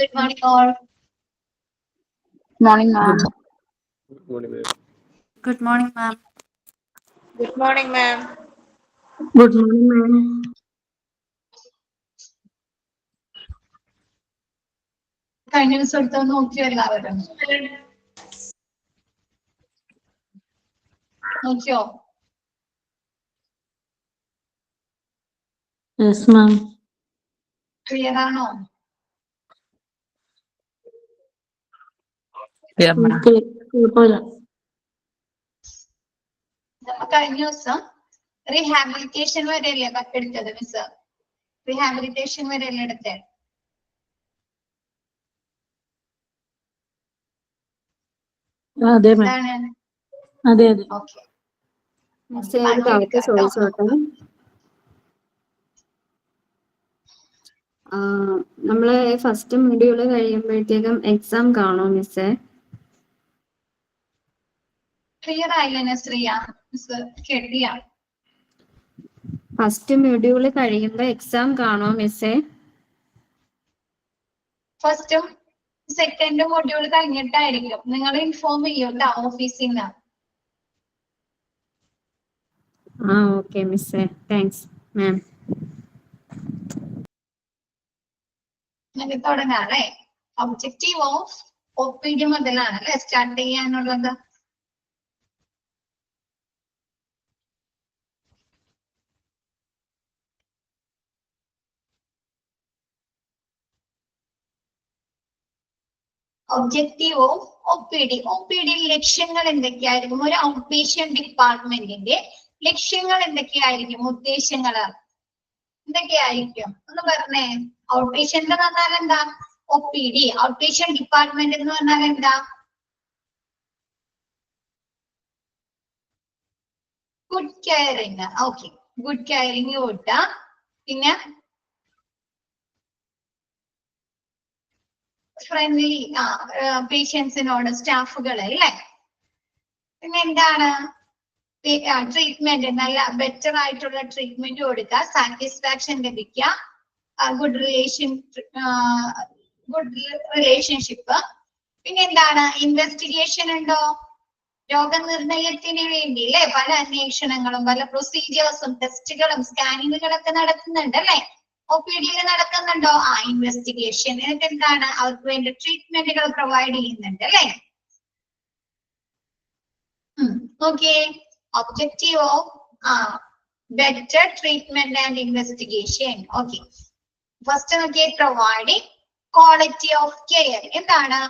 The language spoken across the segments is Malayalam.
Good morning, all. Morning, ma'am. Good morning, ma'am. Good morning, ma'am. Good morning, ma'am. Good morning, ma'am. കഴിഞ്ഞ ദിവസം എടുത്ത് നോക്കിയോ എല്ലാവരും? നോക്കിയോ? Yes, ma'am. ക്ലിയർ ആണോ? Yeah, ma'am. കുഴപ്പമില്ല. നമ്മ കഴിഞ്ഞ ദിവസം റീഹാബിലിറ്റേഷൻ വരെയല്ലേ എടുത്തത് മിസ്? റീഹാബിലിറ്റേഷൻ വരെയല്ലേ എടുത്തത്? അതെ മാം. എന്താണ്? അതെ അതെ. ഓക്കെ. ചോദിച്ചോട്ടെ. നമ്മള് ഫസ്റ്റ് മൊഡ്യൂള് കഴിയുമ്പോഴത്തേക്കും എക്സാം കാണോ മിസ്സേ? ക്ലിയർ ആയില്ല നസ്രിയ, മിസ് കേട്ടില്ല. ഫസ്റ്റ് മൊഡ്യൂള് കഴിയുമ്പോ എക്സാം കാണോ മിസ്സേ? ഫസ്റ്റും സെക്കൻഡും മൊഡ്യൂൾ കഴിഞ്ഞിട്ടായിരിക്കും. നിങ്ങൾ ഇൻഫോം ചെയ്യൂട്ടാ ഓഫീസിൽ നിന്ന്. ഓക്കെ മിസ്സേ, താങ്ക്സ് മാം. നമുക്ക് തുടങ്ങാല്ലേ? ഒബ്ജക്റ്റീവ് ഓഫ് OPD മുതലാണ് അല്ലെ സ്റ്റാർട്ട് ചെയ്യാനുള്ളത്. Objective of OPD. OPD ലക്ഷ്യങ്ങൾ എന്തൊക്കെയായിരിക്കും? ഒരു ഔട്ട് പേഷ്യന്റ് ഡിപ്പാർട്ട്മെന്റിന്റെ ലക്ഷ്യങ്ങൾ എന്തൊക്കെയായിരിക്കും? ഉദ്ദേശങ്ങൾ എന്തൊക്കെയായിരിക്കും ഒന്ന് പറഞ്ഞേ. ഔട്ട് പേഷ്യന്റ് എന്ന് പറഞ്ഞാൽ എന്താ? OPD. ഔട്ട് പേഷ്യന്റ് ഡിപ്പാർട്ട്മെന്റ് എന്ന് പറഞ്ഞാൽ എന്താ? Good caring. Okay, good caring കൂട്ട. പിന്നെ ഫ്രണ്ട്ലി പേഷ്യൻസിനോട് സ്റ്റാഫുകൾ അല്ലേ? പിന്നെ എന്താണ്? ട്രീറ്റ്മെന്റ്, നല്ല ബെറ്റർ ആയിട്ടുള്ള ട്രീറ്റ്മെന്റ് കൊടുക്കുക, സാറ്റിസ്ഫാക്ഷൻ ലഭിക്കുക, ഗുഡ് റിലേഷൻഷിപ്പ്. പിന്നെ എന്താണ്? ഇൻവെസ്റ്റിഗേഷൻ ഉണ്ടോ? രോഗനിർണയത്തിന് വേണ്ടി അല്ലെ പല അന്വേഷണങ്ങളും പല പ്രൊസീജിയേഴ്സും ടെസ്റ്റുകളും സ്കാനിങ്ങുകളൊക്കെ നടത്തുന്നുണ്ട് അല്ലെ? OPD നടക്കുന്നുണ്ടോ? ഇൻവെസ്റ്റിഗേഷൻ. എന്നിട്ട് എന്താണ്? അവർക്ക് വേണ്ടി ട്രീറ്റ്മെന്റുകൾ പ്രൊവൈഡ് ചെയ്യുന്നുണ്ട് അല്ലെ? Okay. Objective of better treatment and investigation. Okay, first നോക്കിയേ, പ്രൊവൈഡിങ് ക്വാളിറ്റി ഓഫ് കെയർ. എന്താണ്?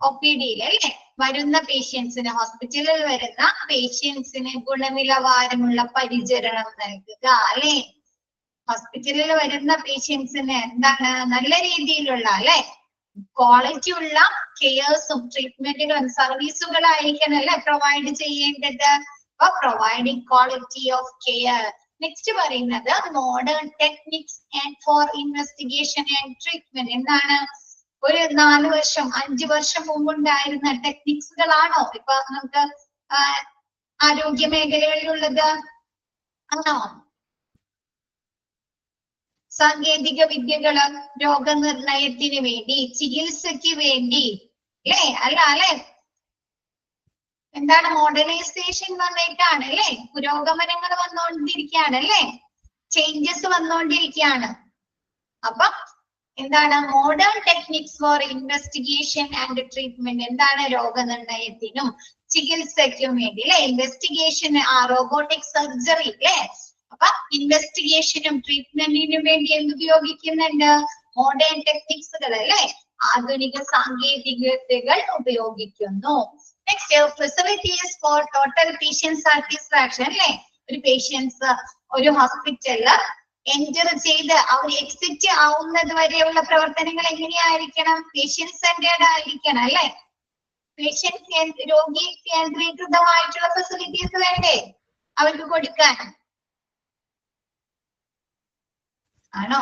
OPD അല്ലെ വരുന്ന പേഷ്യൻസിന്, ഹോസ്പിറ്റലിൽ വരുന്ന പേഷ്യൻസിന് ഗുണനിലവാരമുള്ള പരിചരണം നൽകുക അല്ലെ? ഹോസ്പിറ്റലിൽ വരുന്ന പേഷ്യൻസിന് എന്താണ്? നല്ല രീതിയിലുള്ള അല്ലെ ക്വാളിറ്റി ഉള്ള കെയർസും ട്രീറ്റ്മെന്റുകളും സർവീസുകളായിരിക്കണം അല്ലെ പ്രൊവൈഡ് ചെയ്യേണ്ടത്. അപ്പൊ providing quality of care. Next പറയുന്നത് modern techniques and for investigation and treatment. എന്താണ്? ഒരു 4 വർഷം 5 വർഷം മുമ്പുണ്ടായിരുന്ന ടെക്നിക്സുകളാണോ ഇപ്പൊ നമുക്ക് ആരോഗ്യ മേഖലകളിലുള്ളത്? ആണോ? സാങ്കേതിക വിദ്യകള് രോഗനിർണയത്തിന് വേണ്ടി, ചികിത്സയ്ക്ക് വേണ്ടി അല്ലേ? അല്ലെ? എന്താണ്? മോഡേണൈസേഷൻ വന്നേക്കാണ് അല്ലെ? പുരോഗമനങ്ങൾ വന്നുകൊണ്ടിരിക്കുകയാണ് അല്ലെ? ചേഞ്ചസ് വന്നുകൊണ്ടിരിക്കുകയാണ്. അപ്പൊ എന്താണ്? Modern techniques for investigation and treatment. എന്താണ്? രോഗനിർണയത്തിനും ചികിത്സയ്ക്കും വേണ്ടി അല്ലെ? ഇൻവെസ്റ്റിഗേഷൻ റോബോട്ടിക് സർജറി അല്ലെ? അപ്പൊ ഇൻവെസ്റ്റിഗേഷനും ട്രീറ്റ്മെന്റിനും വേണ്ടി എന്ത് ഉപയോഗിക്കുന്നുണ്ട്? മോഡേൺ ടെക്നിക്സുകൾ അല്ലെ? ആധുനിക സാങ്കേതികതകൾ ഉപയോഗിക്കുന്നു. Next, facilities for total patient satisfaction അല്ലെ? ഒരു പേഷ്യൻസ് ഒരു ഹോസ്പിറ്റലില് എൻറ്റർ ചെയ്ത് അവർ എക്സിറ്റ് ആവുന്നത് വരെയുള്ള പ്രവർത്തനങ്ങൾ എങ്ങനെയായിരിക്കണം? പേഷ്യന്റ് സെന്റേർഡ് ആയിരിക്കണം അല്ലെ? പേഷ്യന്റ് രോഗി കേന്ദ്രീകൃതമായിട്ടുള്ള ഫെസിലിറ്റീസ് വേണ്ടേ അവർക്ക് കൊടുക്കാൻ? ആണോ?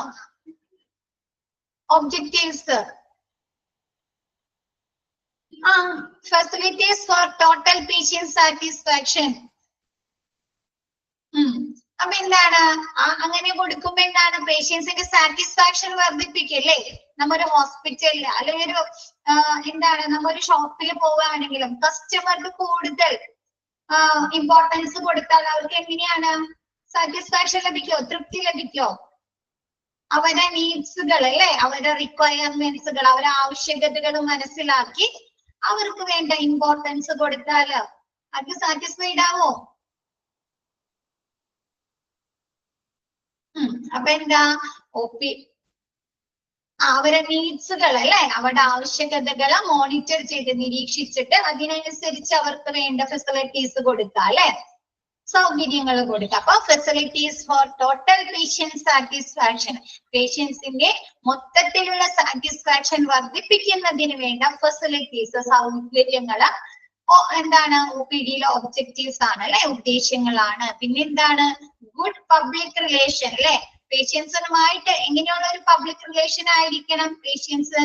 Objectives facilities for total patient satisfaction. അപ്പൊ എന്താണ് അങ്ങനെ കൊടുക്കുമ്പോ എന്താണ് പേഷ്യൻസിന്റെ സാറ്റിസ്ഫാക്ഷൻ വർദ്ധിപ്പിക്കല്ലേ? നമ്മൊരു ഹോസ്പിറ്റലിൽ അല്ലെങ്കിൽ ഒരു എന്താണ് നമ്മൊരു ഷോപ്പിൽ പോവുകയാണെങ്കിലും കസ്റ്റമർക്ക് കൂടുതൽ ഇമ്പോർട്ടൻസ് കൊടുത്താൽ അവർക്ക് എങ്ങനെയാണ് സാറ്റിസ്ഫാക്ഷൻ ലഭിക്കോ? തൃപ്തി ലഭിക്കോ? അവരുടെ നീഡ്സുകൾ അല്ലെ, അവരുടെ റിക്വയർമെന്റ്സുകൾ, അവരുടെ ആവശ്യകതകൾ മനസ്സിലാക്കി അവർക്ക് വേണ്ട ഇമ്പോർട്ടൻസ് കൊടുത്താൽ അത് സാറ്റിസ്ഫൈഡ് ആവോ? അപ്പൊ എന്താ അവരുടെ നീഡ്സുകൾ അല്ലെ, അവരുടെ ആവശ്യകതകളെ മോണിറ്റർ ചെയ്ത് നിരീക്ഷിച്ചിട്ട് അതിനനുസരിച്ച് അവർക്ക് വേണ്ട ഫെസിലിറ്റീസ് കൊടുക്കുക അല്ലെ, സൗകര്യങ്ങൾ കൊടുക്കുക. അപ്പൊ facilities for total patient satisfaction, പേഷ്യൻസിന്റെ മൊത്തത്തിലുള്ള സാറ്റിസ്ഫാക്ഷൻ വർദ്ധിപ്പിക്കുന്നതിന് വേണ്ട ഫെസിലിറ്റീസ്, സൗകര്യങ്ങള് എന്താണ് OPD-യിലെ ഒബ്ജക്റ്റീവ്സ് ആണ് അല്ലെ, ഉദ്ദേശങ്ങളാണ്. പിന്നെന്താണ് ഗുഡ് പബ്ലിക് റിലേഷൻ അല്ലെ, പേഷ്യൻസുമായിട്ട് എങ്ങനെയുള്ള ഒരു പബ്ലിക് റിലേഷൻ ആയിരിക്കണം? പേഷ്യൻസ്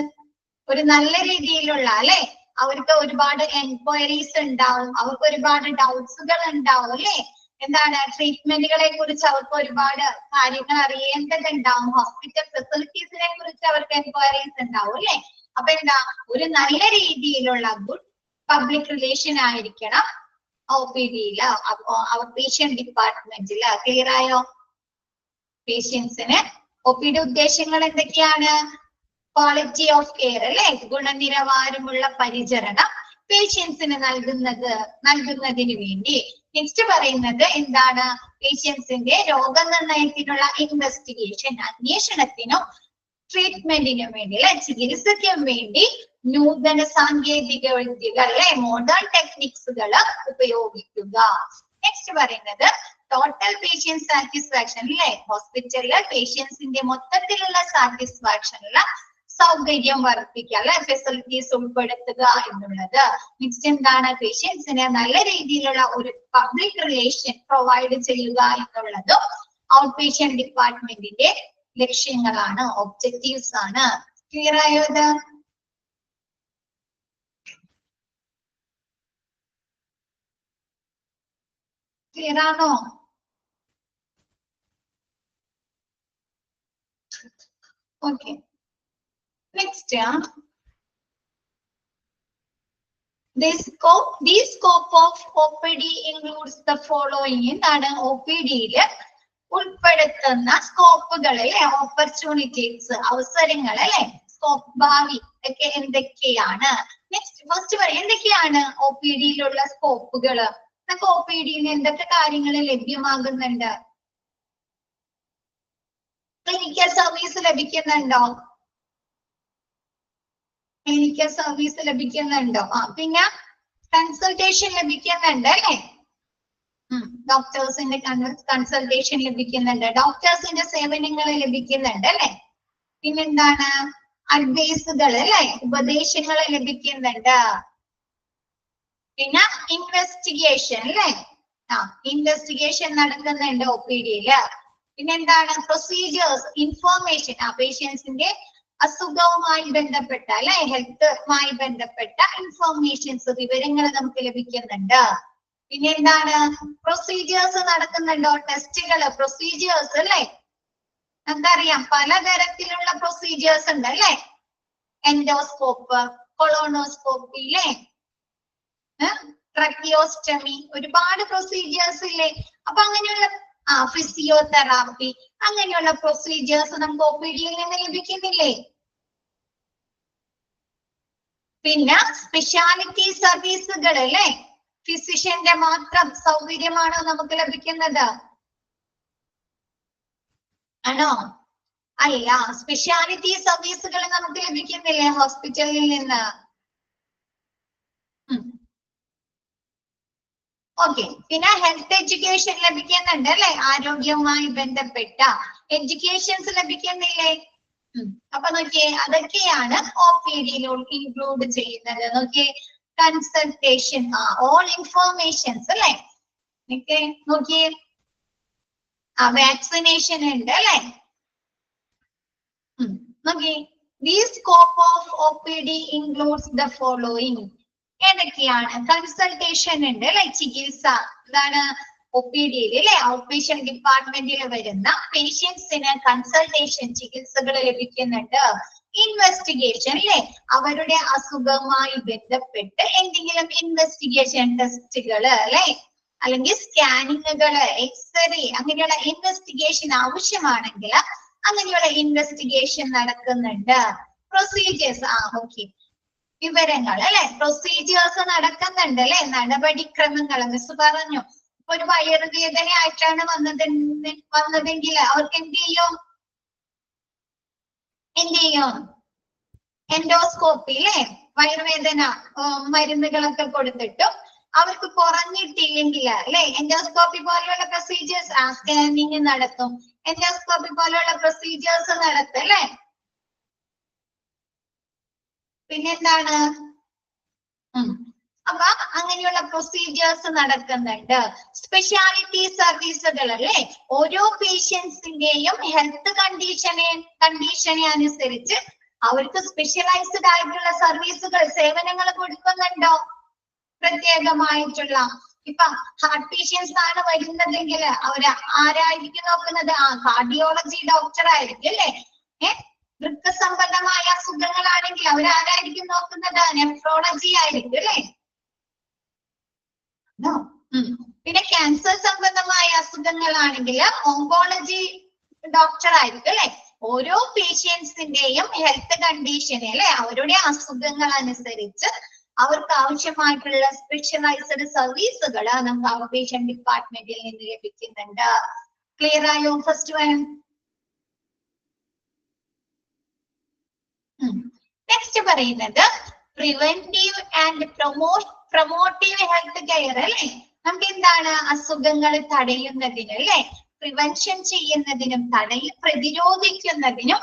ഒരു നല്ല രീതിയിലുള്ള അല്ലെ, അവർക്ക് ഒരുപാട് എൻക്വയറീസ് ഉണ്ടാവും, അവർക്ക് ഒരുപാട് ഡൗട്ട്സുകൾ ഉണ്ടാവും അല്ലെ, എന്താണ് ട്രീറ്റ്മെന്റുകളെ കുറിച്ച് അവർക്ക് ഒരുപാട് കാര്യങ്ങൾ അറിയേണ്ടതുണ്ടാവും, ഹോസ്പിറ്റൽ ഫെസിലിറ്റീസിനെ കുറിച്ച് അവർക്ക് എൻക്വയറീസ് ഉണ്ടാവും അല്ലെ. അപ്പൊ എന്താ ഒരു നല്ല രീതിയിലുള്ള ഗുഡ് പബ്ലിക് റിലേഷൻ ആയിരിക്കണം OPD-യില്, അവർ പേഷ്യന്റ് ഡിപ്പാർട്ട്മെന്റില്. ക്ലിയർ ആയോ? പേഷ്യൻസിന് OPD ഉദ്ദേശങ്ങൾ എന്തൊക്കെയാണ്? ക്വാളിറ്റി ഓഫ് കെയർ അല്ലെ, ഗുണനിലവാരമുള്ള പരിചരണം പേഷ്യൻസിന് നൽകുന്നതിന് വേണ്ടി. നെക്സ്റ്റ് പറയുന്നത് എന്താണ്? പേഷ്യൻസിന്റെ രോഗനിർണയത്തിനുള്ള ഇൻവെസ്റ്റിഗേഷൻ, അന്വേഷണത്തിനും ട്രീറ്റ്മെന്റിനും വേണ്ടി അല്ലെ, ചികിത്സയ്ക്കും വേണ്ടി നൂതന സാങ്കേതിക വിദ്യകൾ അല്ലെ, മോഡേൺ ടെക്നിക്സുകൾ ഉപയോഗിക്കുക. നെക്സ്റ്റ് പറയുന്നത് ടോട്ടൽ പേഷ്യന്റ് സാറ്റിസ്ഫാക്ഷൻ അല്ലെ, ഹോസ്പിറ്റലിലെ പേഷ്യൻസിന്റെ മൊത്തത്തിലുള്ള സാറ്റിസ്ഫാക്ഷനുള്ള സൗകര്യം വർദ്ധിക്കുക അല്ലെ, ഫെസിലിറ്റീസ് ഉൾപ്പെടുത്തുക എന്നുള്ളത്. നെക്സ്റ്റ് എന്താണ്? പേഷ്യൻസിന് നല്ല രീതിയിലുള്ള ഒരു പബ്ലിക് റിലേഷൻ പ്രൊവൈഡ് ചെയ്യുക എന്നുള്ളതും ഔട്ട് പേഷ്യന്റ് ഡിപ്പാർട്ട്മെന്റിന്റെ ലക്ഷ്യങ്ങളാണ്, ഒബ്ജക്റ്റീവ്സ് ആണ്. ക്ലിയർ ആയോ? ഇത് ക്ലിയർ ആണോ? Okay. Next the scope of OPD includes the following. എന്താണ് OPD-യില് ഉൾപ്പെടുത്തുന്ന സ്കോപ്പുകൾ അല്ലെ, ഓപ്പർച്യൂണിറ്റീസ്, അവസരങ്ങൾ അല്ലെ, സ്കോപ്പ്, ഭാവി ഒക്കെ എന്തൊക്കെയാണ്? നെക്സ്റ്റ് ഫസ്റ്റ് പറയാം എന്തൊക്കെയാണ് OPD-യിലുള്ള സ്കോപ്പുകൾ. നമുക്ക് OPD-യിൽ എന്തൊക്കെ കാര്യങ്ങൾ ലഭ്യമാകുന്നുണ്ട്? ക്ലിനിക്കൽ സർവീസ് ലഭിക്കുന്നുണ്ടോ? ക്ലിനിക്കൽ സർവീസ് ലഭിക്കുന്നുണ്ടോ? പിന്നെ കൺസൾട്ടേഷൻ ലഭിക്കുന്നുണ്ട് അല്ലെ, ഡോക്ടേഴ്സിന്റെ കൺസൾട്ടേഷൻ ലഭിക്കുന്നുണ്ട്, ഡോക്ടേഴ്സിന്റെ സേവനങ്ങൾ ലഭിക്കുന്നുണ്ട് അല്ലെ. പിന്നെന്താണ്? അഡ്വൈസുകൾ അല്ലെ, ഉപദേശങ്ങൾ ലഭിക്കുന്നുണ്ട്. പിന്നെ ഇൻവെസ്റ്റിഗേഷൻ അല്ലെ, ഇൻവെസ്റ്റിഗേഷൻ നടക്കുന്നുണ്ട് OPD-യില്. പിന്നെന്താണ്? പ്രൊസീജിയേഴ്സ്, ഇൻഫോർമേഷൻ, പേഷ്യൻസിന്റെ അസുഖവുമായി ബന്ധപ്പെട്ട അല്ലെ, ഹെൽത്തുമായി ബന്ധപ്പെട്ട ഇൻഫോർമേഷൻസ്, വിവരങ്ങൾ നമുക്ക് ലഭിക്കുന്നുണ്ട്. പിന്നെ എന്താണ്? പ്രൊസീജിയേഴ്സ് നടക്കുന്നുണ്ടോ? ടെസ്റ്റുകള്, പ്രൊസീജിയേഴ്സ് അല്ലെ, നമുക്കറിയാം പലതരത്തിലുള്ള പ്രൊസീജിയേഴ്സ് ഉണ്ട് അല്ലെ, എൻഡോസ്കോപ്പ്, കൊളോണോസ്കോപ്പി അല്ലെ, ട്രക്കിയോസ്റ്റമി, ഒരുപാട് പ്രൊസീജിയേഴ്സ് ഇല്ലേ. അപ്പൊ അങ്ങനെയുള്ള ഫിസിയോതെറാപ്പി, അങ്ങനെയുള്ള പ്രൊസീജിയേഴ്സ് നമുക്ക് OPD-യിൽ നിന്ന് ലഭിക്കുന്നില്ലേ? പിന്നെ സ്പെഷ്യാലിറ്റി സർവീസുകൾ അല്ലെ, ഫിസിഷ്യന്റെ മാത്രം സൗകര്യമാണോ നമുക്ക് ലഭിക്കുന്നത്? ആണോ? അല്ല, സ്പെഷ്യാലിറ്റി സർവീസുകൾ നമുക്ക് ലഭിക്കുന്നില്ലേ ഹോസ്പിറ്റലിൽ നിന്ന്? ഓക്കെ. പിന്നെ ഹെൽത്ത് എഡ്യൂക്കേഷൻ ലഭിക്കുന്നുണ്ട് അല്ലെ, ആരോഗ്യവുമായി ബന്ധപ്പെട്ട എഡ്യൂക്കേഷൻസ് ലഭിക്കുന്നില്ലേ? അപ്പൊ നോക്കിയേ, അതൊക്കെയാണ് OPD-യിൽ ഇൻക്ലൂഡ് ചെയ്യുന്നത്. നോക്കിയേ, കൺസൾട്ടേഷൻ, ഓൾ ഇൻഫോർമേഷൻസ് അല്ലെ. നോക്കിയേ, വാക്സിനേഷൻ ഉണ്ട് അല്ലെ. നോക്കിയേ, the scope of OPD includes the following. ഏതൊക്കെയാണ്? കൺസൾട്ടേഷൻ ഉണ്ട് അല്ലെ, ചികിത്സ. എന്താണ്? OPD അല്ലെ ഔട്ട് പേഷ്യന്റ് ഡിപ്പാർട്ട്മെന്റിൽ വരുന്ന പേഷ്യൻസിന് കൺസൾട്ടേഷൻ ചികിത്സകൾ ലഭിക്കുന്നുണ്ട്. ഇൻവെസ്റ്റിഗേഷൻ അല്ലെ അവരുടെ അസുഖവുമായി ബന്ധപ്പെട്ട് എന്തെങ്കിലും ഇൻവെസ്റ്റിഗേഷൻ ടെസ്റ്റുകള് അല്ലെ അല്ലെങ്കിൽ സ്കാനിങ്ങുകള് എക്സ്റേ അങ്ങനെയുള്ള ഇൻവെസ്റ്റിഗേഷൻ ആവശ്യമാണെങ്കിൽ അങ്ങനെയുള്ള ഇൻവെസ്റ്റിഗേഷൻ നടക്കുന്നുണ്ട്. പ്രൊസീജിയേഴ്സ് ഓക്കെ വിവരങ്ങൾ അല്ലെ പ്രൊസീജിയേഴ്സ് നടക്കുന്നുണ്ട് അല്ലെ നടപടിക്രമങ്ങൾ മിസ് പറഞ്ഞു. ഒരു വയറുവേദന ആയിട്ടാണ് വന്നതെങ്കിൽ അവർക്ക് എന്ത് ചെയ്യും എൻഡോസ്കോപ്പി അല്ലെ വയറുവേദന മരുന്നുകളൊക്കെ കൊടുത്തിട്ടും അവർക്ക് കുറഞ്ഞിട്ടില്ലെങ്കിൽ അല്ലെ എൻഡോസ്കോപ്പി പോലെയുള്ള പ്രൊസീജിയേഴ്സ് സ്കാനിങ് നടത്തും. എൻഡോസ്കോപ്പി പോലെയുള്ള പ്രൊസീജിയേഴ്സ് നടത്തും അല്ലെ. പിന്നെന്താണ് അപ്പൊ അങ്ങനെയുള്ള പ്രൊസീജിയേഴ്സ് നടക്കുന്നുണ്ട്. സ്പെഷ്യാലിറ്റി സർവീസുകൾ അല്ലെ ഓരോ പേഷ്യൻസിന്റെയും ഹെൽത്ത് കണ്ടീഷനെ അനുസരിച്ച് അവർക്ക് സ്പെഷ്യലൈസ്ഡ് ആയിട്ടുള്ള സർവീസുകൾ സേവനങ്ങൾ കൊടുക്കുന്നുണ്ടോ പ്രത്യേകമായിട്ടുള്ള. ഇപ്പൊ ഹാർട്ട് പേഷ്യൻസ് ആണ് വരുന്നതെങ്കിൽ അവര് ആരായിരിക്കും നോക്കുന്നത് കാർഡിയോളജി ഡോക്ടർ ആയിരിക്കും അല്ലെ. വൃക്ക സംബന്ധമായ അസുഖങ്ങളാണെങ്കിൽ അവരാരായിരിക്കും നോക്കുന്നത് നെഫ്രോളജി ആയിരിക്കും അല്ലെ. പിന്നെ ക്യാൻസർ സംബന്ധമായ അസുഖങ്ങളാണെങ്കിൽ ഓങ്കോളജി ഡോക്ടർ ആയിരിക്കും അല്ലെ. ഓരോ പേഷ്യൻസിന്റെയും ഹെൽത്ത് കണ്ടീഷനെ അല്ലെ അവരുടെ അസുഖങ്ങൾ അനുസരിച്ച് അവർക്ക് ആവശ്യമായിട്ടുള്ള സ്പെഷ്യലൈസ്ഡ് സർവീസുകൾ നമുക്ക് ഔട്ട് പേഷ്യന്റ് ഡിപ്പാർട്ട്മെന്റിൽ നിന്ന് ലഭിക്കുന്നുണ്ട്. ക്ലിയർ ആയോ ഫസ്റ്റ് വൺ? നെക്സ്റ്റ് പറയുന്നത് preventive and promotive health care അല്ലെ. നമുക്ക് എന്താണ് അസുഖങ്ങൾ തടയുന്നതിന് അല്ലെ പ്രിവെൻഷൻ ചെയ്യുന്നതിനും പ്രതിരോധിക്കുന്നതിനും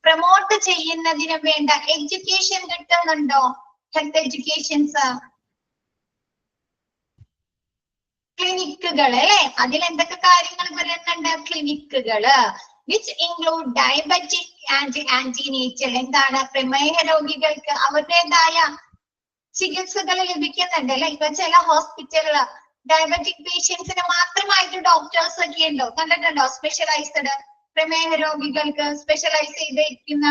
പ്രൊമോട്ട് ചെയ്യുന്നതിനും വേണ്ട എഡ്യൂക്കേഷൻ കിട്ടുന്നുണ്ടോ? ഹെൽത്ത് എഡ്യൂക്കേഷൻസ് ക്ലിനിക്കുകൾ അല്ലെ അതിൽ എന്തൊക്കെ കാര്യങ്ങൾ പറയുന്നുണ്ട്? ക്ലിനിക്കുകള് which include diabetic and antenatal എന്താണ് പ്രമേഹ രോഗികൾക്ക് അവരുടേതായ ചികിത്സകൾ ലഭിക്കുന്നുണ്ട് അല്ലെ. ഇപ്പൊ ചില ഹോസ്പിറ്റലുകൾ ഡയബറ്റിക് പേഷ്യൻസിന് മാത്രമായിട്ട് ഡോക്ടേഴ്സ് ഒക്കെ ഉണ്ടോ കണ്ടിട്ടുണ്ടോ? സ്പെഷ്യലൈസ്ഡ് പ്രമേഹ രോഗികൾക്ക് സ്പെഷ്യലൈസ് ചെയ്തിരിക്കുന്ന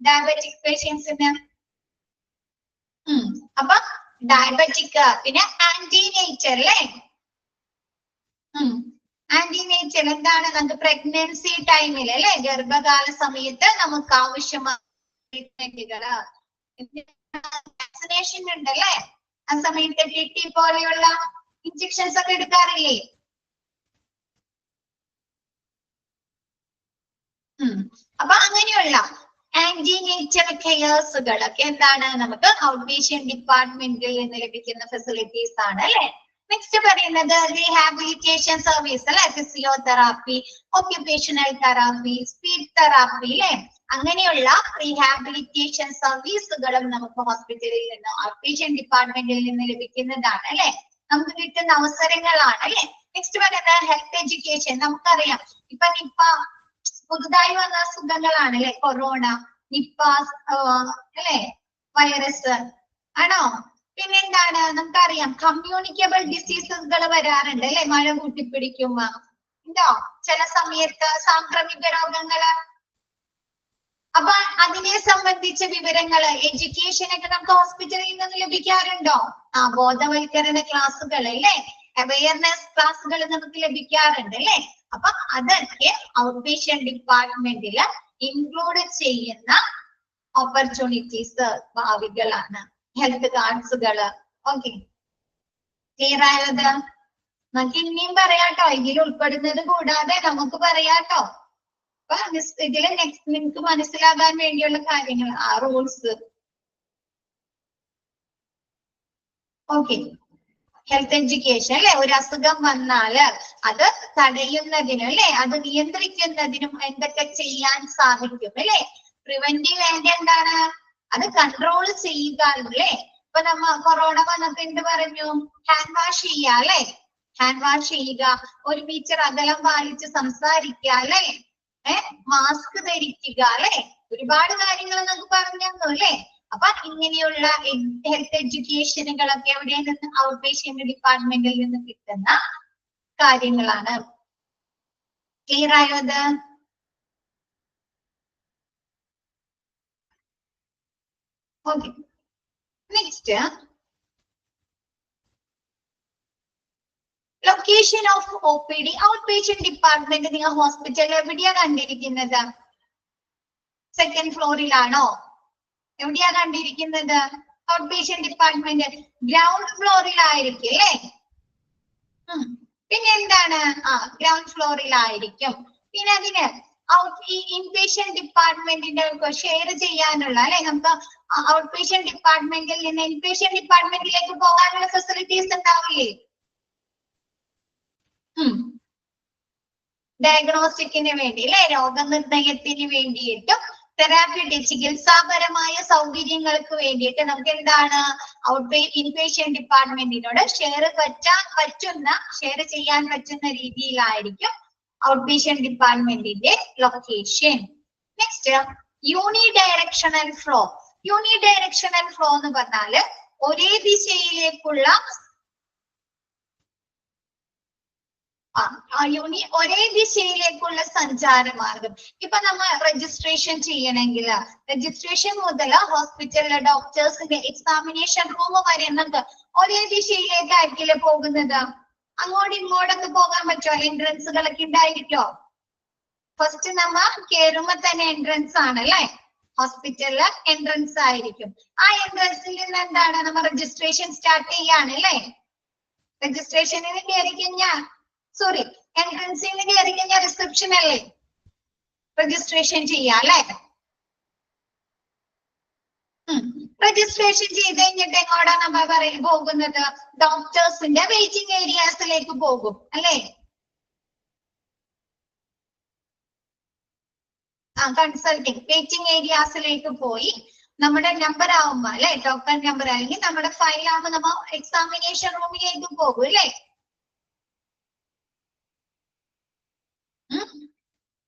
ഡയബറ്റിക് പേഷ്യൻസിന്. അപ്പൊ ഡയബറ്റിക് പിന്നെ ആന്റിനേറ്റർ അല്ലെ. ആന്റിനേറ്റൽ എന്താണ്? നമുക്ക് പ്രഗ്നൻസി ടൈമിൽ അല്ലെ ഗർഭകാല സമയത്ത് നമുക്ക് ആവശ്യമായ വാക്സിനേഷൻ ഉണ്ടല്ലേ ആ സമയത്ത് ടിടി പോലെയുള്ള ഇഞ്ചക്ഷൻസ് ഒക്കെ എടുക്കാറില്ലേ? അപ്പൊ അങ്ങനെയുള്ള ആന്റിനേറ്റൽ കെയർസുകളൊക്കെ എന്താണ് നമുക്ക് ഔട്ട് പേഷ്യന്റ് ഡിപ്പാർട്ട്മെന്റിൽ നിന്ന് ലഭിക്കുന്ന ഫെസിലിറ്റീസ് ആണ് അല്ലെ. നെക്സ്റ്റ് പറയുന്നത് റീഹാബിലിറ്റേഷൻ സർവീസ് അല്ലെ physiotherapy occupational therapy speech therapy അല്ലെ അങ്ങനെയുള്ള റീഹാബിലിറ്റേഷൻ സർവീസുകളും നമുക്ക് ഹോസ്പിറ്റലിൽ നിന്ന് ഔട്ട് പേഷ്യന്റ് ഡിപ്പാർട്ട്മെന്റിൽ നിന്ന് ലഭിക്കുന്നതാണ് അല്ലെ. നമുക്ക് കിട്ടുന്ന അവസരങ്ങളാണ് അല്ലെ. നെക്സ്റ്റ് പറയുന്നത് ഹെൽത്ത് എഡ്യൂക്കേഷൻ. നമുക്കറിയാം ഇപ്പൊ നിപ്പ പുതുതായി വന്ന അസുഖങ്ങളാണ് അല്ലെ കൊറോണ നിപ്പ അല്ലെ വൈറസ് ആണോ. പിന്നെന്താണ് നമുക്കറിയാം കമ്മ്യൂണിക്കബിൾ ഡിസീസസുകൾ വരാറുണ്ട് അല്ലെ മഴ കൂട്ടിപ്പിടിക്കുമ്പോ ഉണ്ടോ ചില സമയത്ത് സാംക്രമിക രോഗങ്ങള്. അപ്പൊ അതിനെ സംബന്ധിച്ച വിവരങ്ങള് എഡ്യൂക്കേഷൻ ഒക്കെ നമുക്ക് ഹോസ്പിറ്റലിൽ നിന്ന് ലഭിക്കാറുണ്ടോ? ബോധവൽക്കരണ ക്ലാസ്സുകൾ അല്ലെ അവയർനെസ് ക്ലാസ്സുകൾ നമുക്ക് ലഭിക്കാറുണ്ട് അല്ലെ. അപ്പൊ അതൊക്കെ ഔട്ട് പേഷ്യന്റ് ഡിപ്പാർട്ട്മെന്റിൽ ഇൻക്ലൂഡ് ചെയ്യുന്ന ഓപ്പർച്യൂണിറ്റീസ് ഭാവികളാണ്. ഹെൽത്ത് കാർഡ്സുകള് ഓക്കെ ക്ലിയർ ആയത്? നമുക്ക് ഇനിയും പറയാട്ടോ ഇതിൽ ഉൾപ്പെടുന്നത് കൂടാതെ നമുക്ക് പറയാട്ടോ. അപ്പൊ ഇതില് നെക്സ്റ്റ് നിങ്ങൾക്ക് മനസ്സിലാകാൻ വേണ്ടിയുള്ള കാര്യങ്ങൾ റൂൾസ് ഓക്കെ. ഹെൽത്ത് എഡ്യൂക്കേഷൻ അല്ലെ ഒരു അസുഖം വന്നാല് അത് തടയുന്നതിനും അല്ലെ അത് നിയന്ത്രിക്കുന്നതിനും എന്തൊക്കെ ചെയ്യാൻ സാധിക്കും അല്ലെ. പ്രിവെന്റീവ് ആൻഡ് എന്താണ് അത് കൺട്രോൾ ചെയ്യുക അല്ലെ. ഇപ്പൊ നമ്മ കൊറോണ വന്നപ്പോ എന്ത് പറഞ്ഞു? ഹാൻഡ് വാഷ് ചെയ്യുക അല്ലെ. ഹാൻഡ് വാഷ് ചെയ്യുക 1 മീറ്റർ അകലം പാലിച്ച് സംസാരിക്കുക അല്ലെ മാസ്ക് ധരിക്കുക അല്ലെ ഒരുപാട് കാര്യങ്ങൾ നമുക്ക് പറഞ്ഞു തന്നു അല്ലെ. അപ്പൊ ഇങ്ങനെയുള്ള ഹെൽത്ത് എഡ്യൂക്കേഷനുകളൊക്കെ എവിടെ നിന്ന് ഔട്ട് പേഷ്യന്റ് ഡിപ്പാർട്ട്മെന്റിൽ നിന്ന് കിട്ടുന്ന കാര്യങ്ങളാണ്. ക്ലിയർ ആയോ അത്? Okay. Next, location of OPD out patient department നിങ്ങൾ ഹോസ്പിറ്റലിൽ എവിടെയാ കണ്ടിരിക്കുന്നത്? സെക്കൻഡ് ഫ്ലോറിലാണോ? എവിടെയാ കണ്ടിരിക്കുന്നത്? ഔട്ട് പേഷ്യന്റ് ഡിപ്പാർട്ട്മെന്റ് ഗ്രൗണ്ട് ഫ്ലോറിലായിരിക്കും അല്ലേ? പിന്നെ എന്താണ്? ഗ്രൗണ്ട് ഫ്ലോറിലായിരിക്കും. പിന്നെ അതിന് ഈ ഇൻപേഷ്യന്റ് ഡിപ്പാർട്ട്മെന്റിന്റെ ഷെയർ ചെയ്യാനുള്ള അല്ലെ, നമുക്ക് ഔട്ട് പേഷ്യന്റ് ഡിപ്പാർട്ട്മെന്റിൽ നിന്ന് ഇൻപേഷ്യന്റ് ഡിപ്പാർട്ട്മെന്റിലേക്ക് പോകാനുള്ള ഫെസിലിറ്റീസ് ഉണ്ടാവില്ലേ? ഡയഗ്നോസ്റ്റിക്കിന് വേണ്ടി അല്ലെ, രോഗനിർണയത്തിന് വേണ്ടിയിട്ടും തെറാപ്യൂട്ടിക് ചികിത്സാപരമായ സൗകര്യങ്ങൾക്ക് വേണ്ടിയിട്ട് നമുക്ക് എന്താണ് ഇൻപേഷ്യന്റ് ഡിപ്പാർട്ട്മെന്റിനോട് ഷെയർ ചെയ്യാൻ പറ്റുന്ന രീതിയിലായിരിക്കും ഔട്ട് പേഷ്യന്റ് ഡിപ്പാർട്ട്മെന്റിന്റെ location. Next, unidirectional flow. Unidirectional flow എന്ന് പറഞ്ഞാല് ഒരേ ദിശയിലേക്കുള്ള ഒരേ ദിശയിലേക്കുള്ള സഞ്ചാര മാർഗം. ഇപ്പൊ നമ്മൾ രജിസ്ട്രേഷൻ ചെയ്യണമെങ്കിൽ രജിസ്ട്രേഷൻ മുതൽ ഹോസ്പിറ്റലിലെ ഡോക്ടേഴ്സിന്റെ എക്സാമിനേഷൻ റൂം വരെ നമുക്ക് ഒരേ ദിശയിലേക്കായിരിക്കില്ല പോകുന്നത്. അങ്ങോട്ടും ഇങ്ങോട്ടൊക്കെ പോകാൻ പറ്റുമോ? എൻട്രൻസുകളൊക്കെ ഉണ്ടായിരിക്കോ? ഫസ്റ്റ് നമ്മ കേറുമ്പോ തന്നെ എൻട്രൻസ് ആണ് അല്ലെ, ഹോസ്പിറ്റലില് എൻട്രൻസ് ആയിരിക്കും. ആ എൻട്രൻസിൽ നിന്ന് എന്താണ് നമ്മ രജിസ്ട്രേഷൻ സ്റ്റാർട്ട് ചെയ്യാണ് അല്ലെ. രജിസ്ട്രേഷനിൽ കയറി കഴിഞ്ഞാൽ എൻട്രൻസിൽ കയറി കഴിഞ്ഞാൽ റിസപ്ഷൻ അല്ലേ രജിസ്ട്രേഷൻ ചെയ്യാം അല്ലെ. രജിസ്ട്രേഷൻ ചെയ്ത് കഴിഞ്ഞിട്ട് എങ്ങോട്ടാ നമ്മൾ പോകുന്നത്? ഡോക്ടേഴ്സിന്റെ വെയിറ്റിംഗ് ഏരിയാസിലേക്ക് പോകും അല്ലെ. കൺസൾട്ടിങ് വെയിറ്റിംഗ് ഏരിയാസിലേക്ക് പോയി നമ്മുടെ നമ്പർ ആവുമ്പോ അല്ലെ, ടോക്കൺ നമ്പർ അല്ലെങ്കിൽ നമ്മുടെ ഫയൽ ആവുമ്പോ നമ്മൾ എക്സാമിനേഷൻ റൂമിലേക്ക് പോകും അല്ലെ.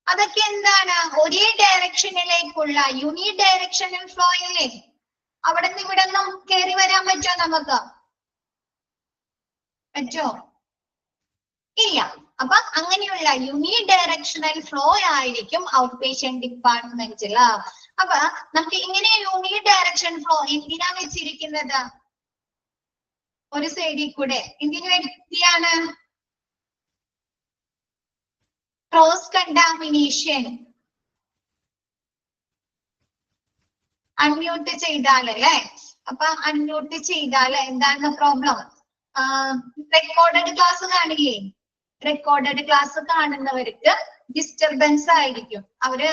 അതൊക്കെ എന്താണ്? ഒരേ ഡയറക്ഷനിലേക്കുള്ള യൂണി ഡയറക്ഷണൽ ഫ്ലോ അല്ലേ. അവിടെ നിന്ന് ഇവിടെ നിന്നും കയറി വരാൻ പറ്റോ? നമുക്ക് പറ്റോ? ഇല്ല. അപ്പൊ അങ്ങനെയുള്ള യൂണി ഡയറക്ഷണൽ ഫ്ലോ ആയിരിക്കും ഔട്ട് പേഷ്യന്റ് ഡിപ്പാർട്ട്മെന്റില്. അപ്പൊ നമുക്ക് ഇങ്ങനെ യൂണി ഡയറക്ഷൻ ഫ്ലോ എന്തിനാ വെച്ചിരിക്കുന്നത്? ഒരു സൈഡിൽ കൂടെ എന്തിനു വേണ്ടിയാണ്? Cross contamination. അൺമ്യൂട്ട് ചെയ്താലല്ലേ? അപ്പൊ അൺമ്യൂട്ട് ചെയ്താൽ എന്താണ് പ്രോബ്ലം? റെക്കോർഡഡ് ക്ലാസ് കാണില്ലേ? റെക്കോർഡഡ് ക്ലാസ് കാണുന്നവർക്ക് ഡിസ്റ്റർബൻസ് ആയിരിക്കും. അവര്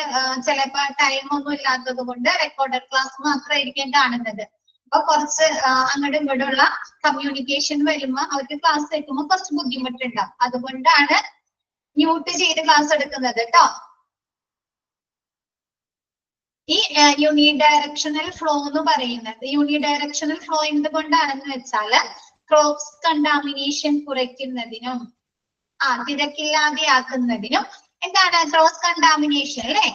ചിലപ്പോ ടൈം ഒന്നും ഇല്ലാത്തത് കൊണ്ട് റെക്കോർഡഡ് ക്ലാസ് മാത്രമായിരിക്കും കാണുന്നത്. അപ്പൊ കുറച്ച് അങ്ങോട്ടും ഇങ്ങോട്ടുള്ള കമ്മ്യൂണിക്കേഷൻ വരുമ്പോ അവർക്ക് ക്ലാസ് കേൾക്കുമ്പോൾ കുറച്ച് ബുദ്ധിമുട്ടുണ്ടാവും. അതുകൊണ്ടാണ് മ്യൂട്ട് ചെയ്ത് ക്ലാസ് എടുക്കുന്നത് കേട്ടോ. ഈ യൂണി ഡയറക്ഷണൽ ഫ്ലോ എന്ന് പറയുന്നത്, യൂണി ഡയറക്ഷണൽ ഫ്ലോ എന്തുകൊണ്ടാണെന്ന് വെച്ചാല് ക്രോസ് കണ്ടാമിനേഷൻ കുറയ്ക്കുന്നതിനും തിരക്കില്ലാതെയാക്കുന്നതിനും എന്താണ് ക്രോസ് കണ്ടാമിനേഷൻ അല്ലെ,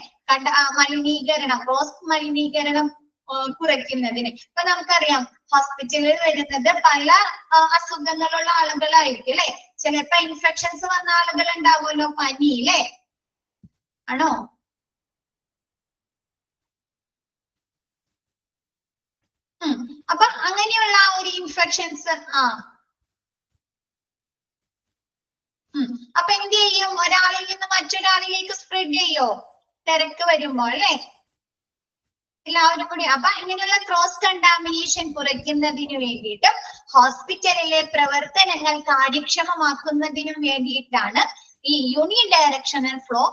മലിനീകരണം, ക്രോസ് മലിനീകരണം കുറയ്ക്കുന്നതിന്. ഇപ്പൊ നമുക്കറിയാം ഹോസ്പിറ്റലിൽ വരുന്നത് പല അസുഖങ്ങളുള്ള ആളുകളായിരിക്കും അല്ലെ. ചിലപ്പോ ഇൻഫെക്ഷൻസ് വന്ന ആളുകൾ ഉണ്ടാവുമല്ലോ, പനി അല്ലേ, ആണോ? അപ്പൊ അങ്ങനെയുള്ള ഒരു ഇൻഫെക്ഷൻസ് അപ്പൊ എന്ത് ചെയ്യും? ഒരാളിൽ നിന്ന് മറ്റൊരാളിലേക്ക് സ്പ്രെഡ് ചെയ്യോ തിരക്ക് വരുമ്പോ അല്ലെ, എല്ലാവരും കൂടി. അപ്പൊ ഇങ്ങനെയുള്ള ക്രോസ് കണ്ടാമിനേഷൻ കുറയ്ക്കുന്നതിന് വേണ്ടിയിട്ടും ഹോസ്പിറ്റലിലെ പ്രവർത്തനങ്ങൾ കാര്യക്ഷമമാക്കുന്നതിനും വേണ്ടിയിട്ടാണ് ഈ യൂണി ഡയറക്ഷണൽ ഫ്ലോ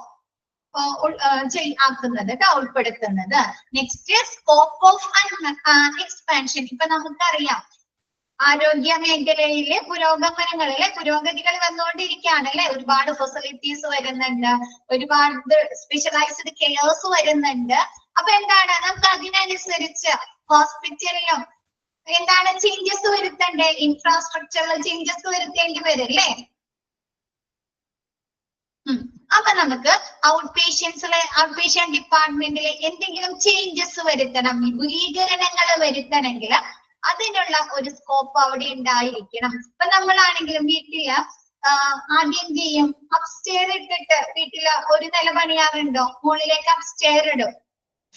ആക്കുന്നത് ഉൾപ്പെടുത്തുന്നത്. Next, scope of expansion. ഇപ്പൊ നമുക്കറിയാം ആരോഗ്യ മേഖലയിലെ പുരോഗതികൾ വന്നുകൊണ്ടിരിക്കുകയാണ് അല്ലെ. ഒരുപാട് ഫെസിലിറ്റീസ് വരുന്നുണ്ട്, ഒരുപാട് സ്പെഷ്യലൈസ്ഡ് കെയർസ് വരുന്നുണ്ട്. അപ്പൊ എന്താണ് നമുക്ക് അതിനനുസരിച്ച് ഹോസ്പിറ്റലിലും എന്താണ് ചേഞ്ചസ് വരുത്തണ്ടേ? ഇൻഫ്രാസ്ട്രക്ചറിൽ ചേഞ്ചസ് വരുത്തേണ്ടി വരും അല്ലേ. അപ്പൊ നമുക്ക് ഔട്ട് പേഷ്യന്റ് ഡിപ്പാർട്ട്മെന്റിലെ എന്തെങ്കിലും ചേഞ്ചസ് വരുത്തണം, വിപുലീകരണങ്ങൾ വരുത്തണമെങ്കിൽ അതിനുള്ള ഒരു സ്കോപ്പ് അവിടെ ഉണ്ടായിരിക്കണം. ഇപ്പൊ നമ്മളാണെങ്കിലും വീട്ടില് ആദ്യം എന്ത് ചെയ്യും? അപ്സ്റ്റെയർ ഇട്ടിട്ട് വീട്ടില് ഒരു നില പണിയാറുണ്ടോ? മുകളിലേക്ക് അപ്സ്റ്റെയർ ഇടും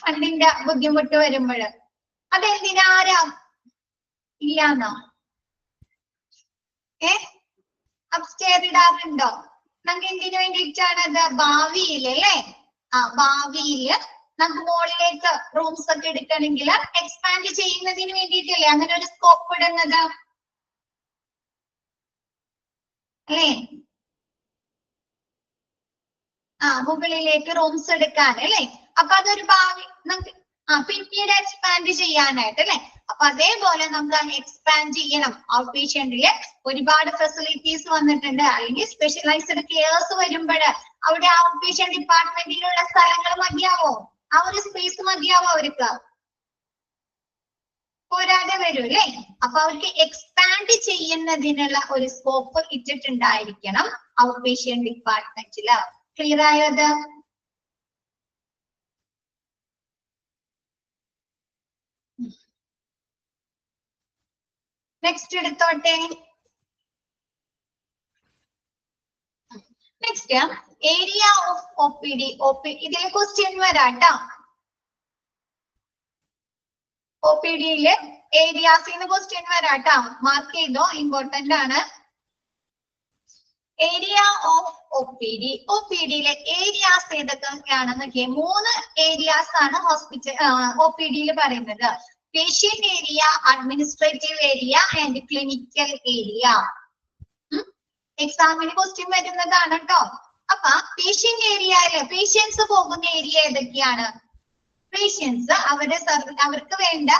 ഫണ്ടിന്റെ ബുദ്ധിമുട്ട് വരുമ്പോൾ. അതെന്തിനാ? ആരാ ഇല്ലാന്നോ? അപ്സ്റ്റെയർ ഇടാറുണ്ടോ? നമുക്ക് എന്തിനു വേണ്ടിയിട്ടാണ് അത്? ഭാവിയില് അല്ലേ? ഭാവിയില് നമുക്ക് മുകളിലേക്ക് റൂംസ് ഒക്കെ എടുക്കണമെങ്കിൽ എക്സ്പാൻഡ് ചെയ്യുന്നതിന് വേണ്ടിയിട്ടല്ലേ അങ്ങനെ ഒരു സ്കോപ്പ് ഇടുന്നത് അല്ലേ? മുകളിലേക്ക് റൂംസ് എടുക്കാൻ അല്ലേ? അപ്പൊ അതൊരു ഭാവി നമുക്ക് പിന്നീട് എക്സ്പാൻഡ് ചെയ്യാനായിട്ട് അല്ലെ? അപ്പൊ അതേപോലെ നമുക്ക് എക്സ്പാൻഡ് ചെയ്യണം. ഔട്ട് പേഷ്യന്റില് ഒരുപാട് ഫെസിലിറ്റീസ് വന്നിട്ടുണ്ട്, അല്ലെങ്കിൽ സ്പെഷ്യലൈസ്ഡ് കെയർസ് വരുമ്പോൾ അവിടെ ഔട്ട് പേഷ്യന്റ് ഡിപ്പാർട്ട്മെന്റിലുള്ള സ്ഥലങ്ങൾ മതിയാവോ? ആ ഒരു സ്പേസ് മതിയാവോ അവർക്ക്? പോരാതെ വരും അല്ലേ? അപ്പൊ അവർക്ക് എക്സ്പാൻഡ് ചെയ്യുന്നതിനുള്ള ഒരു സ്കോപ്പ് ഇട്ടിട്ടുണ്ടായിരിക്കണം ഔട്ട് പേഷ്യന്റ് ഡിപ്പാർട്ട്മെന്റില്. ക്ലിയർ ആയത്? നെക്സ്റ്റ് എടുത്തോട്ടെ. Next area of OPD. ഇതിലെ ക്വസ്റ്റ്യൻ വരാട്ടോ. OPDയില് ഏരിയാസിന്ന് ക്വസ്റ്റ്യൻ വരാട്ടോ, മാർക്ക് ചെയ്തോ, ഇമ്പോർട്ടന്റ് ആണ്. ഏരിയ ഓഫ് OPDയിലെ ഏരിയാസ് ഏതൊക്കെയാണെന്ന് നോക്കിയേ. 3 ഏരിയാസ് ആണ് OPDയിൽ പറയുന്നത്. Patient area, administrative area and clinical area. എക്സാമിന് ക്വസ്റ്റ്യൻ വരുന്നതാണ് കേട്ടോ. അപ്പൊ പേഷ്യന്റ് ഏരിയയില് പേഷ്യൻസ് പോകുന്ന ഏരിയ ഏതൊക്കെയാണ്? പേഷ്യൻസ് അവർക്ക് വേണ്ട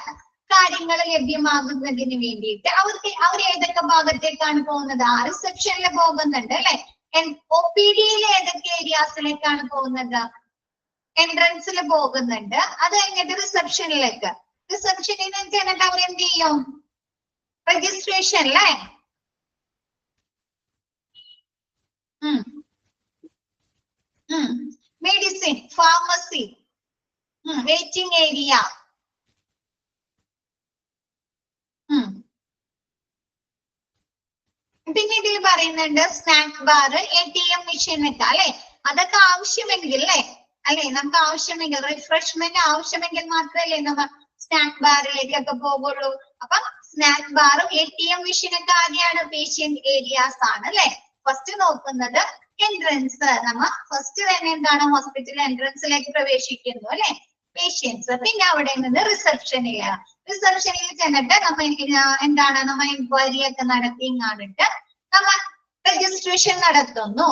കാര്യങ്ങൾ ലഭ്യമാകുന്നതിന് വേണ്ടിയിട്ട് അവർ ഏതൊക്കെ ഭാഗത്തേക്കാണ് പോകുന്നത്? റിസപ്ഷനിൽ പോകുന്നുണ്ട് അല്ലെ? OPDയിൽ ഏതൊക്കെ ഏരിയാസിലേക്കാണ് പോകുന്നത്? എൻട്രൻസിൽ പോകുന്നുണ്ട്. അത് കഴിഞ്ഞിട്ട് റിസപ്ഷനിലേക്ക്. റിസപ്ഷനിൽ ചെന്നിട്ട് അവർ എന്ത് ചെയ്യും? രജിസ്ട്രേഷൻ അല്ലേ? Medicine, pharmacy, waiting area. പിന്നെ ഇതിൽ പറയുന്നുണ്ട് സ്നാക്ക് ബാർ, ATM മെഷീൻ ഒക്കെ അല്ലെ? അതൊക്കെ ആവശ്യമെങ്കിൽ അല്ലെ? നമുക്ക് ആവശ്യമെങ്കിൽ റിഫ്രഷ്മെന്റ് ആവശ്യമെങ്കിൽ മാത്രമല്ലേ നമ്മൾ സ്നാക്ക് ബാറിലേക്കൊക്കെ പോകുള്ളൂ. അപ്പൊ സ്നാക്ക് ബാറും ATM മെഷീൻ ഒക്കെ ആദ്യമാണ് പേഷ്യന്റ് ഏരിയാസ് ആണ് അല്ലെ? ഫസ്റ്റ് നോക്കുന്നത് എൻട്രൻസ്. നമ്മ ഫസ്റ്റ് തന്നെ എന്താണ്? ഹോസ്പിറ്റൽ എൻട്രൻസിലേക്ക് പ്രവേശിക്കുന്നു അല്ലെ? പേഷ്യൻസ്. പിന്നെ അവിടെ നിന്ന് റിസപ്ഷനിൽ ചെന്നിട്ട് നമ്മ എന്താണ്? നമ്മ എൻക്വയറി ഒക്കെ നടത്തി കാണിട്ട് നമ്മ രജിസ്ട്രേഷൻ നടത്തുന്നു.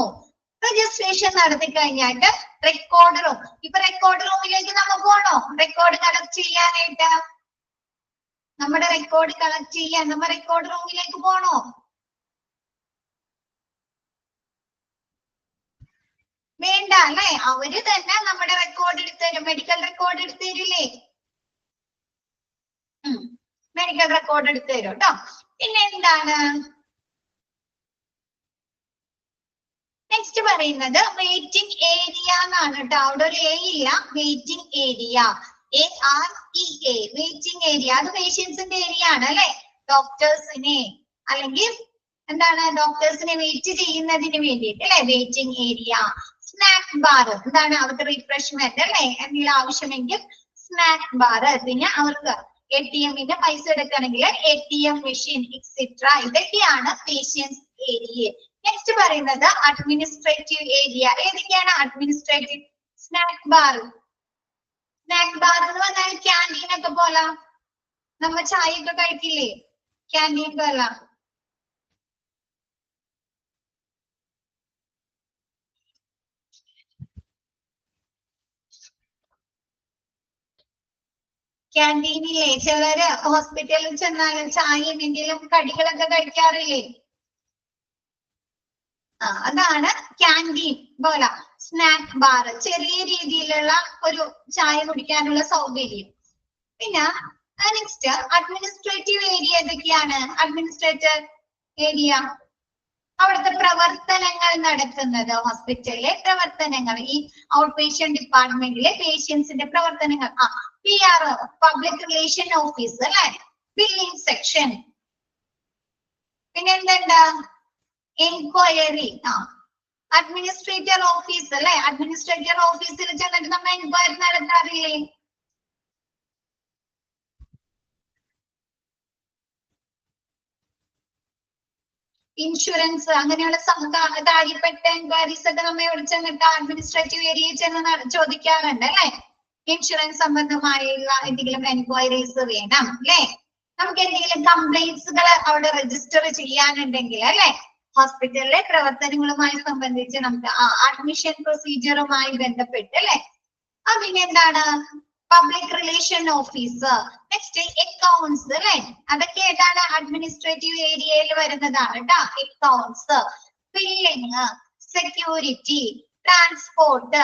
രജിസ്ട്രേഷൻ നടത്തി കഴിഞ്ഞിട്ട് റെക്കോർഡ് റൂം. ഇപ്പൊ റെക്കോർഡ് റൂമിലേക്ക് നമ്മ പോണോ? റെക്കോർഡ് കളക്ട് ചെയ്യാനായിട്ട് നമ്മുടെ റെക്കോർഡ് കളക്ട് ചെയ്യാൻ നമ്മ റെക്കോർഡ് റൂമിലേക്ക് പോണോ? വേണ്ട അല്ലെ? അവര് തന്നെ നമ്മുടെ റെക്കോർഡ് എടുത്തരും. മെഡിക്കൽ റെക്കോർഡ് എടുത്തരില്ലേ? മെഡിക്കൽ റെക്കോർഡ് എടുത്തരും കേട്ടോ. പിന്നെ എന്താണ് നെക്സ്റ്റ് പറയുന്നത്? വെയിറ്റിംഗ് ഏരിയ എന്നാണ് കേട്ടോ. അവിടെ ഒരു A ഇല്ല. Waiting area, AREA, waiting area. അത് പേഷ്യൻസിന്റെ ഏരിയ ആണ് അല്ലെ? ഡോക്ടേഴ്സിനെ അല്ലെങ്കിൽ എന്താണ്? ഡോക്ടേഴ്സിനെ വെയിറ്റ് ചെയ്യുന്നതിന് വേണ്ടിയിട്ട് അല്ലെ? Waiting area. സ്നാക്ക് ബാർ എന്താണ്? അവർക്ക് റിഫ്രഷ്മെന്റ് അല്ലെ? എന്തെങ്കിലും ആവശ്യമെങ്കിൽ സ്നാക്ക് ബാർ. പിന്നെ അവർക്ക് ATM പൈസ എടുക്കണമെങ്കിൽ ATM മെഷീൻ എക്സെട്ര. ഇതൊക്കെയാണ് പേഷ്യൻസ് ഏരിയ. നെക്സ്റ്റ് പറയുന്നത് അഡ്മിനിസ്ട്രേറ്റീവ് ഏരിയ. ഏതൊക്കെയാണ് administrative? Snack bar. Snack bar എന്ന് പറഞ്ഞാൽ ക്യാൻറ്റീൻ ഒക്കെ പോലെ നമ്മ ചായ ഒക്കെ കഴിക്കില്ലേ? ക്യാൻറ്റീൻ പോലെ. ക്യാൻറ്റീനില്ലേ ചിലര് ഹോസ്പിറ്റലിൽ ചെന്നാലും ചായ എന്തെങ്കിലും കടികളൊക്കെ കഴിക്കാറില്ലേ? അതാണ് ക്യാൻറ്റീൻ പോലെ. സ്നാക്ക് ബാർ ചെറിയ രീതിയിലുള്ള ഒരു ചായ കുടിക്കാനുള്ള സൗകര്യം. പിന്നെ നെക്സ്റ്റ് അഡ്മിനിസ്ട്രേറ്റീവ് ഏരിയ ഏതൊക്കെയാണ്? അഡ്മിനിസ്ട്രേറ്റീവ് ഏരിയ അവിടുത്തെ പ്രവർത്തനങ്ങൾ നടത്തുന്നത്. ഹോസ്പിറ്റലിലെ പ്രവർത്തനങ്ങൾ, ഈ ഔട്ട് പേഷ്യന്റ് ഡിപ്പാർട്ട്മെന്റിലെ പേഷ്യൻസിന്റെ പ്രവർത്തനങ്ങൾ. PRO, പബ്ലിക് റിലേഷൻ ഓഫീസ് അല്ലെ? Billing section. പിന്നെ എന്തുണ്ട്? എൻക്വയറി. അഡ്മിനിസ്ട്രേറ്റർ ഓഫീസ് അല്ലെ, അഡ്മിനിസ്ട്രേറ്റർ ഓഫീസിൽ ചെന്നിട്ട് നമ്മൾ എൻക്വയറി നടത്താറില്ലേ? ഇൻഷുറൻസ് അങ്ങനെയുള്ള താഴെപ്പെട്ട എൻക്വയറീസ് ഒക്കെ നമ്മൾ എവിടെ ചെന്നിട്ട് അഡ്മിനിസ്ട്രേറ്റീവ് ഏരിയയിൽ ചെന്ന് ചോദിക്കാറുണ്ട് അല്ലെ. ഇൻഷുറൻസ് സംബന്ധമായുള്ള എന്തെങ്കിലും എൻക്വയറീസ് വേണം അല്ലെ. നമുക്ക് എന്തെങ്കിലും കംപ്ലൈന്റ്സുകൾ അവിടെ രജിസ്റ്റർ ചെയ്യാനുണ്ടെങ്കിൽ അല്ലെ, ഹോസ്പിറ്റലിലെ പ്രവർത്തനങ്ങളുമായി സംബന്ധിച്ച് നമുക്ക് അഡ്മിഷൻ പ്രൊസീജിയറുമായി ബന്ധപ്പെട്ട് അല്ലെ. പിന്നെ എന്താണ് public relation officer. Next accounts അല്ലെ, അതൊക്കെ ഏതാണ് അഡ്മിനിസ്ട്രേറ്റീവ് ഏരിയയിൽ വരുന്നതാണ് കേട്ടോ. Accounts, billing, security, transport.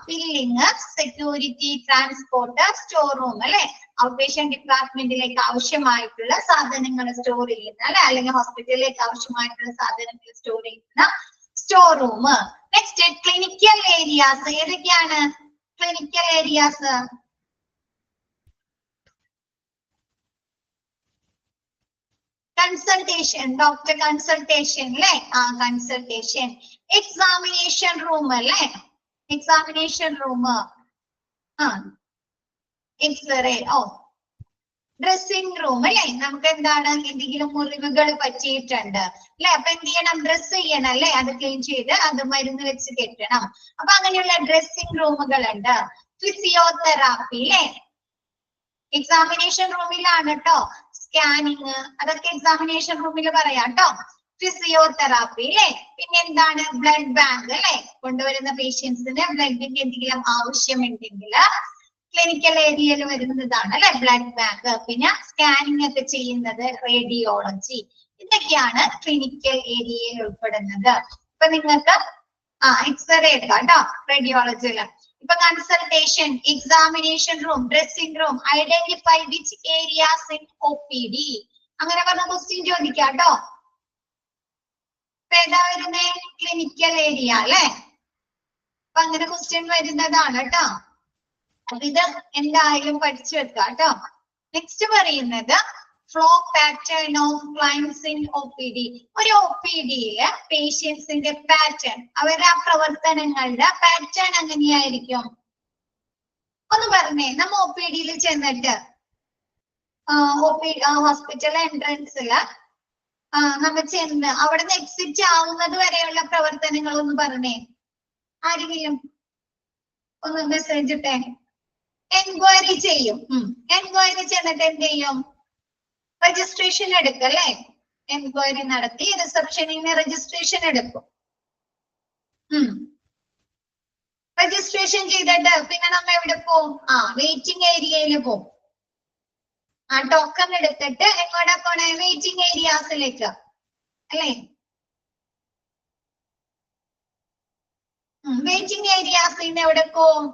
Billing, security, transport, store room അല്ലെ, ഔട്ട് പേഷ്യന്റ് ഡിപ്പാർട്ട്മെന്റിലേക്ക് ആവശ്യമായിട്ടുള്ള സാധനങ്ങൾ സ്റ്റോർ ചെയ്യുന്ന അല്ലെ, അല്ലെങ്കിൽ ഹോസ്പിറ്റലിലേക്ക് ആവശ്യമായിട്ടുള്ള സാധനങ്ങൾ സ്റ്റോർ ചെയ്യുന്ന store room. Next clinical areas. ഏതൊക്കെയാണ് clinical areas? Consultation, doctor consultation അല്ലെ, കൺസൾട്ടേഷൻ. എക്സാമിനേഷൻ റൂം അല്ലെ, examination room. X ray. Dressing room അല്ലെ, നമുക്ക് എന്താണ് എന്തെങ്കിലും മുറിവുകൾ പറ്റിയിട്ടുണ്ട് അല്ലെ, അപ്പൊ എന്ത് ചെയ്യണം, ഡ്രസ് ചെയ്യണം അല്ലെ, അത് ക്ലീൻ ചെയ്ത് അത് മരുന്ന് വെച്ച് കെട്ടണം. അപ്പൊ അങ്ങനെയുള്ള ഡ്രസ്സിംഗ് റൂമുകളുണ്ട്. ഫിസിയോതെറാപ്പി അല്ലെ, എക്സാമിനേഷൻ റൂമിലാണ് കേട്ടോ. സ്കാനിങ് അതൊക്കെ എക്സാമിനേഷൻ റൂമിൽ പറയാം കേട്ടോ. ഫിസിയോതെറാപ്പി അല്ലെ. പിന്നെ എന്താണ് ബ്ലഡ് ബാങ്ക് അല്ലെ, കൊണ്ടുവരുന്ന പേഷ്യൻസിന് ബ്ലഡിന്റെ എന്തെങ്കിലും ആവശ്യമുണ്ടെങ്കിൽ ക്ലിനിക്കൽ ഏരിയയിൽ വരുന്നതാണ് അല്ലെ ബ്ലഡ് ബാങ്ക്. പിന്നെ സ്കാനിങ് ഒക്കെ ചെയ്യുന്നത് റേഡിയോളജി. ഇതൊക്കെയാണ് ക്ലിനിക്കൽ ഏരിയയിൽ ഉൾപ്പെടുന്നത്. ഇപ്പൊ നിങ്ങൾക്ക് എക്സ്റേ എടുക്കാം കേട്ടോ റേഡിയോളജിയില്. ഇപ്പൊ consultation, examination room, dressing room, identify which areas in OPD. അങ്ങനെ പറഞ്ഞ ക്വസ്റ്റ്യൻ ചോദിക്കാം കേട്ടോ. ഇപ്പൊ ഏതാ വരുന്നേ, ക്ലിനിക്കൽ ഏരിയ അല്ലെ. അപ്പൊ അങ്ങനെ ക്വസ്റ്റ്യൻ വരുന്നതാണ് കേട്ടോ. അപ്പൊ ഇത് എന്തായാലും പഠിച്ചു വെക്കാം കേട്ടോ. നെക്സ്റ്റ് പറയുന്നത് flow pattern of climbs in OPD. ഒരു OPD-യില് പേഷ്യൻസിന്റെ പാറ്റേൺ, അവരുടെ ആ പ്രവർത്തനങ്ങളുടെ പാറ്റേൺ എങ്ങനെയായിരിക്കും ഒന്ന് പറഞ്ഞേ. നമ്മ OPD-യിൽ ചെന്നിട്ട് ഹോസ്പിറ്റൽ എൻട്രൻസില് നമ്മ ചെന്ന് അവിടെ നിന്ന് എക്സിറ്റ് ആവുന്നത് വരെയുള്ള പ്രവർത്തനങ്ങൾ ഒന്ന് പറഞ്ഞേ. ആരെങ്കിലും ഒന്ന് മെസ്സേജ് ഇട്ടേ. എൻക്വയറി ചെയ്യും. എൻക്വയറി ചെന്നിട്ട് എന്ത് ചെയ്യും, രജിസ്ട്രേഷൻ എടുക്കും അല്ലെ. എൻക്വയറി നടത്തി റിസപ്ഷനിൽ നിന്ന് രജിസ്ട്രേഷൻ എടുക്കും. രജിസ്ട്രേഷൻ ചെയ്തിട്ട് പിന്നെ നമ്മ എവിടെ പോവും, വെയിറ്റിംഗ് ഏരിയയിൽ പോവും. ടോക്കൺ എടുത്തിട്ട് എങ്ങോട്ടാ പോണേ, വെയിറ്റിംഗ് ഏരിയാസിലേക്ക് അല്ലെ. വെയിറ്റിംഗ് ഏരിയാസിൽ നിന്ന് എവിടെ പോവും,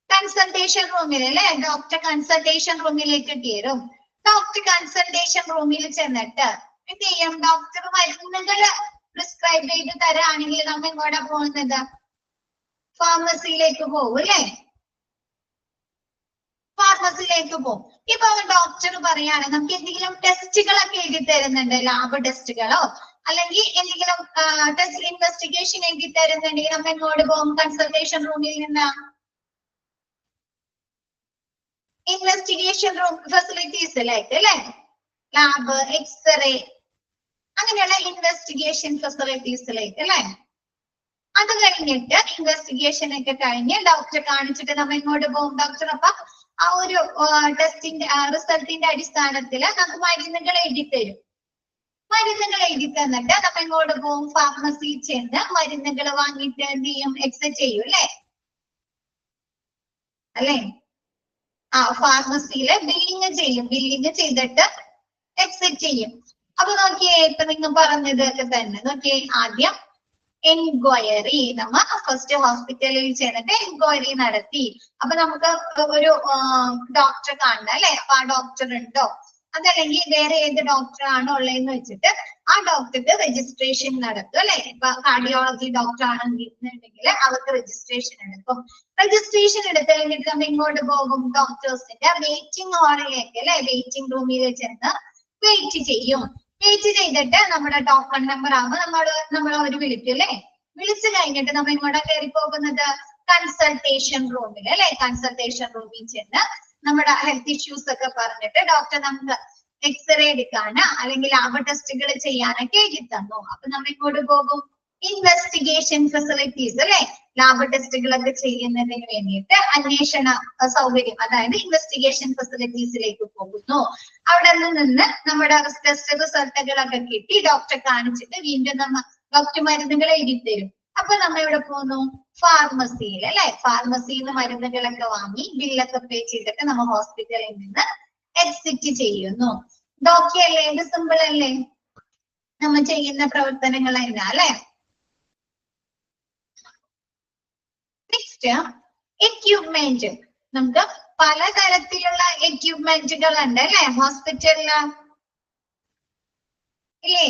കൺസൾട്ടേഷൻ റൂമിൽ അല്ലെ. ഡോക്ടർ കൺസൾട്ടേഷൻ റൂമിലേക്ക് കയറും. ഡോക്ടർ കൺസൾട്ടേഷൻ റൂമിൽ ചെന്നിട്ട് എന്ത് ചെയ്യും, ഡോക്ടർ മരുന്നുകൾ പ്രിസ്ക്രൈബ് ചെയ്ത് തരാണെങ്കിൽ നമ്മ എങ്ങോട്ടാ പോകുന്നത്, ഫാർമസിയിലേക്ക് പോകും അല്ലെ. ഫാർമസിയിലേക്ക് പോകും. ഇപ്പൊ ഡോക്ടർ പറയാണ് നമുക്ക് എന്തെങ്കിലും ടെസ്റ്റുകളൊക്കെ എഴുതി തരുന്നുണ്ട്, ലാബ് ടെസ്റ്റുകളോ അല്ലെങ്കിൽ എന്തെങ്കിലും ടെസ്റ്റ് ഇൻവെസ്റ്റിഗേഷൻ എഴുതി തരുന്നുണ്ടെങ്കിൽ നമ്മ എങ്ങോട്ട് പോകും, കൺസൾട്ടേഷൻ റൂമിൽ നിന്ന് ഇൻവെസ്റ്റിഗേഷൻ റൂം ഫെസിലിറ്റീസിലേക്ക് അല്ലെ. ലാബ്, എക്സ്റേ അങ്ങനെയുള്ള ഇൻവെസ്റ്റിഗേഷൻ ഫെസിലിറ്റീസിലേക്ക് അല്ലെ. അത് കഴിഞ്ഞിട്ട് ഇൻവെസ്റ്റിഗേഷൻ ഒക്കെ കഴിഞ്ഞ് ഡോക്ടറെ കാണിച്ചിട്ട് നമ്മ എങ്ങോട്ട് പോകും, ഡോക്ടർ അപ്പൊ ആ ഒരു ടെസ്റ്റിന്റെ റിസൾട്ടിന്റെ അടിസ്ഥാനത്തിൽ നമുക്ക് മരുന്നുകൾ എഴുതി തരും. മരുന്നുകൾ എഴുതി തന്നിട്ട് നമ്മ എങ്ങോട്ട് പോകും, ഫാർമസിയിൽ ചെന്ന് മരുന്നുകൾ വാങ്ങിയിട്ട് എന്ത് ചെയ്യും, എക്സെറ്റ് ചെയ്യും അല്ലെ. അല്ലെ ഫാർമസിയില് ബില്ലിങ് ചെയ്യും. ബില്ലിങ് ചെയ്തിട്ട് എക്സെറ്റ് ചെയ്യും. അപ്പൊ നോക്കിയേ, ഇപ്പൊ നിങ്ങൾ പറഞ്ഞതൊക്കെ തന്നെ നോക്കിയേ. ആദ്യം എൻക്വയറി, നമ്മ ഫസ്റ്റ് ഹോസ്പിറ്റലിൽ ചെന്നിട്ട് എൻക്വയറി നടത്തി. അപ്പൊ നമുക്ക് ഒരു ഡോക്ടറെ കാണണം അല്ലെ. അപ്പൊ ആ ഡോക്ടർ ഉണ്ടോ, അതല്ലെങ്കിൽ വേറെ ഏത് ഡോക്ടർ ആണോ ഉള്ളതെന്ന് വെച്ചിട്ട് ആ ഡോക്ടർക്ക് രജിസ്ട്രേഷൻ നടത്തും അല്ലെ. ഇപ്പൊ കാർഡിയോളജി ഡോക്ടർ ആണെന്നുണ്ടെങ്കിൽ അവർക്ക് രജിസ്ട്രേഷൻ എടുക്കും. രജിസ്ട്രേഷൻ എടുത്ത് കഴിഞ്ഞിട്ട് നമ്മൾ ഇങ്ങോട്ട് പോകും, ഡോക്ടേഴ്സിന്റെ വെയിറ്റിംഗ് ഹാളിലേക്ക് അല്ലെ, വെയിറ്റിംഗ് റൂമിൽ ചെന്ന് വെയിറ്റ് ചെയ്യും. വെയിറ്റ് ചെയ്തിട്ട് നമ്മുടെ ടോക്കൺ നമ്പർ ആകുമ്പോൾ നമ്മൾ അവർ വിളിക്കും അല്ലെ. വിളിച്ചു കഴിഞ്ഞിട്ട് നമ്മൾ ഇങ്ങോട്ട് കയറി പോകുന്നത് കൺസൾട്ടേഷൻ റൂമിൽ അല്ലെ. കൺസൾട്ടേഷൻ റൂമിൽ ചെന്ന് നമ്മുടെ ഹെൽത്ത് ഇഷ്യൂസ് ഒക്കെ പറഞ്ഞിട്ട് ഡോക്ടർ നമുക്ക് എക്സ്റേ എടുക്കാന് അല്ലെങ്കിൽ ലാബ് ടെസ്റ്റുകൾ ചെയ്യാനൊക്കെ എഴുതി തന്നു. അപ്പൊ നമ്മൾ ഇങ്ങോട്ട് പോകും ഇൻവെസ്റ്റിഗേഷൻ ഫെസിലിറ്റീസ് അല്ലെ. ലാബ് ടെസ്റ്റുകളൊക്കെ ചെയ്യുന്നതിന് വേണ്ടിയിട്ട് അന്വേഷണ സൗകര്യം, അതായത് ഇൻവെസ്റ്റിഗേഷൻ ഫെസിലിറ്റീസിലേക്ക് പോകുന്നു. അവിടെ നിന്ന് നമ്മുടെ ടെസ്റ്റ് റിസൾട്ടുകളൊക്കെ കിട്ടി ഡോക്ടറെ കാണിച്ചിട്ട് വീണ്ടും ഡോക്ടർ മരുന്നുകൾ എഴുതി തരും. അപ്പൊ നമ്മൾ ഇവിടെ പോകുന്നു ഫാർമസിയിൽ അല്ലെ. ഫാർമസിയിൽ നിന്ന് മരുന്നുകളൊക്കെ വാങ്ങി ബില്ലൊക്കെ പേ ചെയ്തിട്ട് നമ്മൾ ഹോസ്പിറ്റലിൽ നിന്ന് എക്സിറ്റ് ചെയ്യുന്നു. ഇതൊക്കെ അല്ലേ, ഇത് സിമ്പിൾ അല്ലേ നമ്മൾ ചെയ്യുന്ന പ്രവർത്തനങ്ങൾ തന്നെ അല്ലെ. Next equipment. നമുക്ക് പലതരത്തിലുള്ള എക്യുപ്മെന്റുകൾ ഉണ്ട് അല്ലെ ഹോസ്പിറ്റലില് ഇല്ലേ.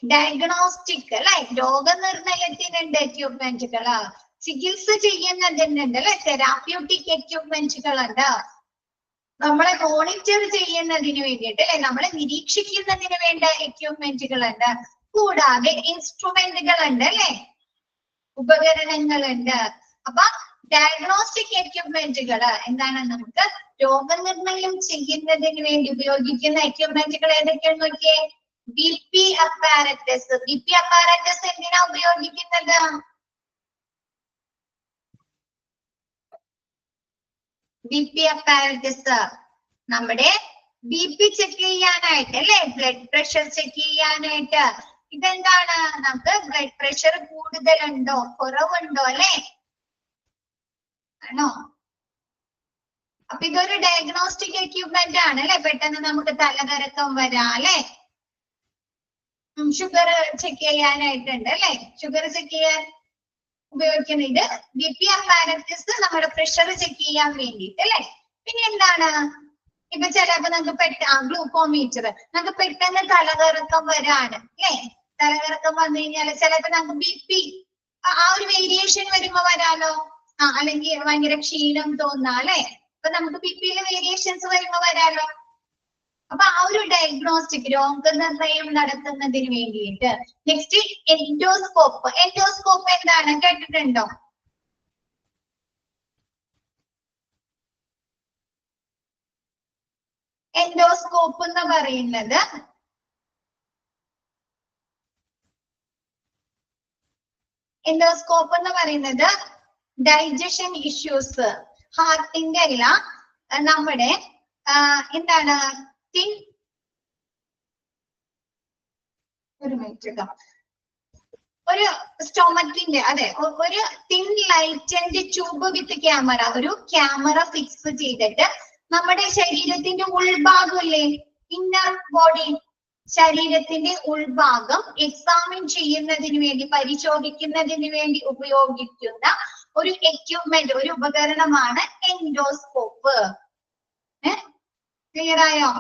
ഡയഗ്നോസ്റ്റിക് അല്ലെ, രോഗനിർണയത്തിനുണ്ട് എക്യുപ്മെന്റുകള്. ചികിത്സ ചെയ്യുന്നതിനുണ്ട് അല്ലെ, തെറാപ്യൂട്ടിക് എക്യുപ്മെന്റുകൾ ഉണ്ട്. നമ്മളെ മോണിറ്റർ ചെയ്യുന്നതിന് വേണ്ടിയിട്ട് അല്ലെ, നമ്മളെ നിരീക്ഷിക്കുന്നതിന് വേണ്ട എക്യുപ്മെന്റുകൾ ഉണ്ട്. കൂടാതെ ഇൻസ്ട്രുമെന്റുകൾ ഉണ്ട് അല്ലെ, ഉപകരണങ്ങളുണ്ട്. അപ്പൊ ഡയഗ്നോസ്റ്റിക് എക്യുപ്മെന്റുകൾ എന്താണ്, നമുക്ക് രോഗനിർണയം ചെയ്യുന്നതിന് വേണ്ടി ഉപയോഗിക്കുന്ന എക്യുപ്മെന്റുകൾ ഏതൊക്കെയാണെന്ന് നോക്കിയേ. BP apparatus. BP അപ്പാരറ്റസ് എന്തിനാ ഉപയോഗിക്കുന്നത്? BP അപ്പാരറ്റസ് നമ്മുടെ BP ചെക്ക് ചെയ്യാനായിട്ട് അല്ലെ, ബ്ലഡ് പ്രഷർ ചെക്ക് ചെയ്യാനായിട്ട്. ഇതെന്താണ്, നമുക്ക് ബ്ലഡ് പ്രഷർ കൂടുതലുണ്ടോ കുറവുണ്ടോ അല്ലെ, ആണോ? അപ്പൊ ഇതൊരു ഡയഗ്നോസ്റ്റിക് എക്യുപ്മെന്റ് ആണ് അല്ലെ. പെട്ടെന്ന് നമുക്ക് തലകറക്കം വരാം അല്ലെ. ഷുഗർ ചെക്ക് ചെയ്യാനായിട്ടുണ്ട് അല്ലെ. ഷുഗർ ചെക്ക് ചെയ്യാൻ ഉപയോഗിക്കുന്ന ഇത് BP അപ്പാരറ്റസ് നമ്മുടെ പ്രഷർ ചെക്ക് ചെയ്യാൻ വേണ്ടിയിട്ട് അല്ലെ. പിന്നെ എന്താണ്, ഇപ്പൊ ചിലപ്പോ നമുക്ക് ഗ്ലൂക്കോമീറ്റർ, നമുക്ക് പെട്ടെന്ന് തലകറക്കം വരാണ് അല്ലെ. തലകറക്കം വന്നു കഴിഞ്ഞാല് ചിലപ്പോ നമുക്ക് BP ആ ഒരു വേരിയേഷൻ വരുമ്പോ വരാലോ. അല്ലെങ്കിൽ ഭയങ്കര ക്ഷീണം തോന്നാ അല്ലെ. അപ്പൊ നമുക്ക് BPയിലെ വേരിയേഷൻസ് വരുമ്പോ വരാലോ. അപ്പൊ ആ ഒരു ഡയഗ്നോസ്റ്റിക് രോഗനിർണയം നടത്തുന്നതിന് വേണ്ടിയിട്ട്. Next endoscope. എൻഡോസ്കോപ്പ് എന്താണ്, കേട്ടിട്ടുണ്ടോ? എൻഡോസ്കോപ്പ് എന്ന് പറയുന്നത് ഡൈജഷൻ ഇഷ്യൂസ്, ഹാർട്ടിന്റെ അല്ല, നമ്മുടെ എന്താണ് ഒരു സ്റ്റൊമക്കിന്റെ അതെ ഒരു തിൻ ലൈറ്റന്റ് ട്യൂബ് വിത്ത് ക്യാമറ, ഒരു ക്യാമറ ഫിക്സ് ചെയ്തിട്ട് നമ്മുടെ ശരീരത്തിന്റെ ഉൾഭാഗം അല്ലേ, ഇന്നർ ബോഡി, ശരീരത്തിന്റെ ഉൾഭാഗം എക്സാമിൻ ചെയ്യുന്നതിന് വേണ്ടി, പരിശോധിക്കുന്നതിന് വേണ്ടി ഉപയോഗിക്കുന്ന ഒരു എക്യുപ്മെന്റ്, ഒരു ഉപകരണമാണ് എൻഡോസ്കോപ്പ്. ക്ലിയർ ആയോ?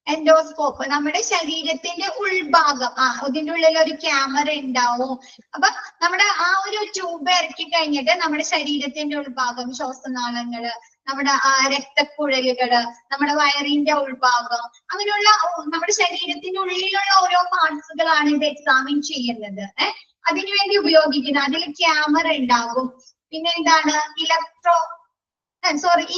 എൻഡോസ്കോപ്പ് നമ്മുടെ ശരീരത്തിന്റെ ഉൾഭാഗം, ഇതിന്റെ ഉള്ളിൽ ഒരു ക്യാമറ ഉണ്ടാവും. അപ്പൊ നമ്മുടെ ആ ഒരു ട്യൂബ് ഇറക്കി കഴിഞ്ഞിട്ട് നമ്മുടെ ശരീരത്തിന്റെ ഉൾഭാഗം, ശ്വാസനാളങ്ങള്, നമ്മുടെ രക്തക്കുഴലുകള്, നമ്മുടെ വയറിന്റെ ഉൾഭാഗം, അങ്ങനെയുള്ള നമ്മുടെ ശരീരത്തിന്റെ ഉള്ളിലുള്ള ഓരോ പാർട്സുകളാണ് ഇത് എക്സാമിൻ ചെയ്യുന്നത്. അതിനുവേണ്ടി ഉപയോഗിക്കുന്നത്. അതിൽ ക്യാമറ ഉണ്ടാകും. പിന്നെ എന്താണ്,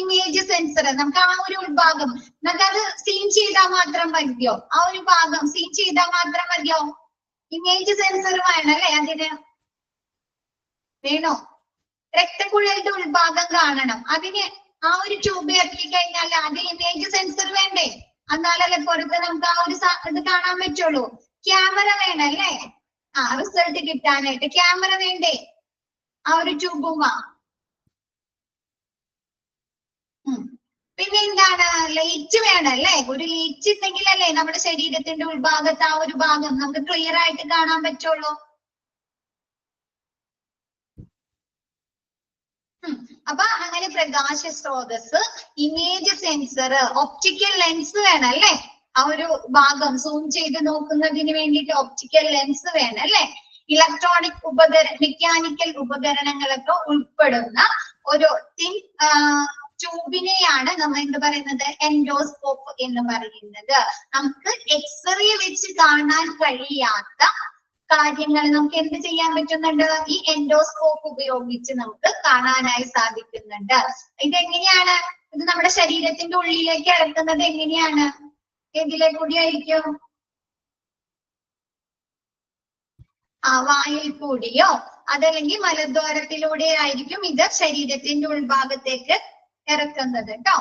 ഇമേജ് സെൻസർ. നമുക്ക് ആ ഒരു ഉൾഭാഗം നമുക്കത് സീൻ ചെയ്താൽ മാത്രം മതിയോ? ആ ഒരു ഭാഗം സീൻ ചെയ്താൽ മാത്രം മതിയോ? ഇമേജ് സെൻസർ വേണല്ലേ അതിന്? വേണോ? രക്തക്കുഴലിന്റെ ഉൾഭാഗം കാണണം. അതിന് ആ ഒരു ട്യൂബ് ഇറക്കി കഴിഞ്ഞാൽ അതിന് ഇമേജ് സെൻസർ വേണ്ടേ? എന്നാലല്ലേ പുറത്ത് നമുക്ക് ആ ഒരു ഇത് കാണാൻ പറ്റുള്ളൂ. ക്യാമറ വേണല്ലേ റിസൾട്ട് കിട്ടാനായിട്ട്. ക്യാമറ വേണ്ടേ ആ ഒരു ട്യൂബുമാ? പിന്നെ എന്താണ്, ലൈറ്റ് വേണല്ലേ. ഒരു ലൈറ്റ് ഉണ്ടെങ്കിലല്ലേ നമ്മുടെ ശരീരത്തിന്റെ ഉൾഭാഗത്ത് ആ ഒരു ഭാഗം നമുക്ക് ക്ലിയർ ആയിട്ട് കാണാൻ പറ്റുള്ളൂ. അപ്പൊ അങ്ങനെ പ്രകാശ സ്രോതസ്, ഇമേജ് സെൻസർ, ഒപ്റ്റിക്കൽ ലെൻസ് വേണം അല്ലേ. ആ ഒരു ഭാഗം സൂം ചെയ്ത് നോക്കുന്നതിന് വേണ്ടിയിട്ട് ഒപ്റ്റിക്കൽ ലെൻസ് വേണം അല്ലേ. ഇലക്ട്രോണിക് മെക്കാനിക്കൽ ഉപകരണങ്ങളൊക്കെ ഉൾപ്പെടുന്ന ഒരു തിൻ ട്യൂബിനെയാണ് നമ്മൾ എന്ത് പറയുന്നത്, എൻഡോസ്കോപ്പ് എന്ന് പറയുന്നത്. നമുക്ക് എക്സ്റേ വെച്ച് കാണാൻ കഴിയാത്ത കാര്യങ്ങൾ നമുക്ക് എന്ത് ചെയ്യാൻ പറ്റുന്നുണ്ട്, ഈ എൻഡോസ്കോപ്പ് ഉപയോഗിച്ച് നമുക്ക് കാണാനായി സാധിക്കുന്നുണ്ട്. ഇതെങ്ങനെയാണ്, ഇത് നമ്മുടെ ശരീരത്തിന്റെ ഉള്ളിലേക്ക് ഇറക്കുന്നത് എങ്ങനെയാണ്, ഏതിലെ കൂടിയായിരിക്കും, വായിൽ കൂടിയോ അതല്ലെങ്കിൽ മലദ്വാരത്തിലൂടെ ആയിരിക്കും ഇത് ശരീരത്തിന്റെ ഉൾഭാഗത്തേക്ക് ഇറക്കുന്നത് കേട്ടോ.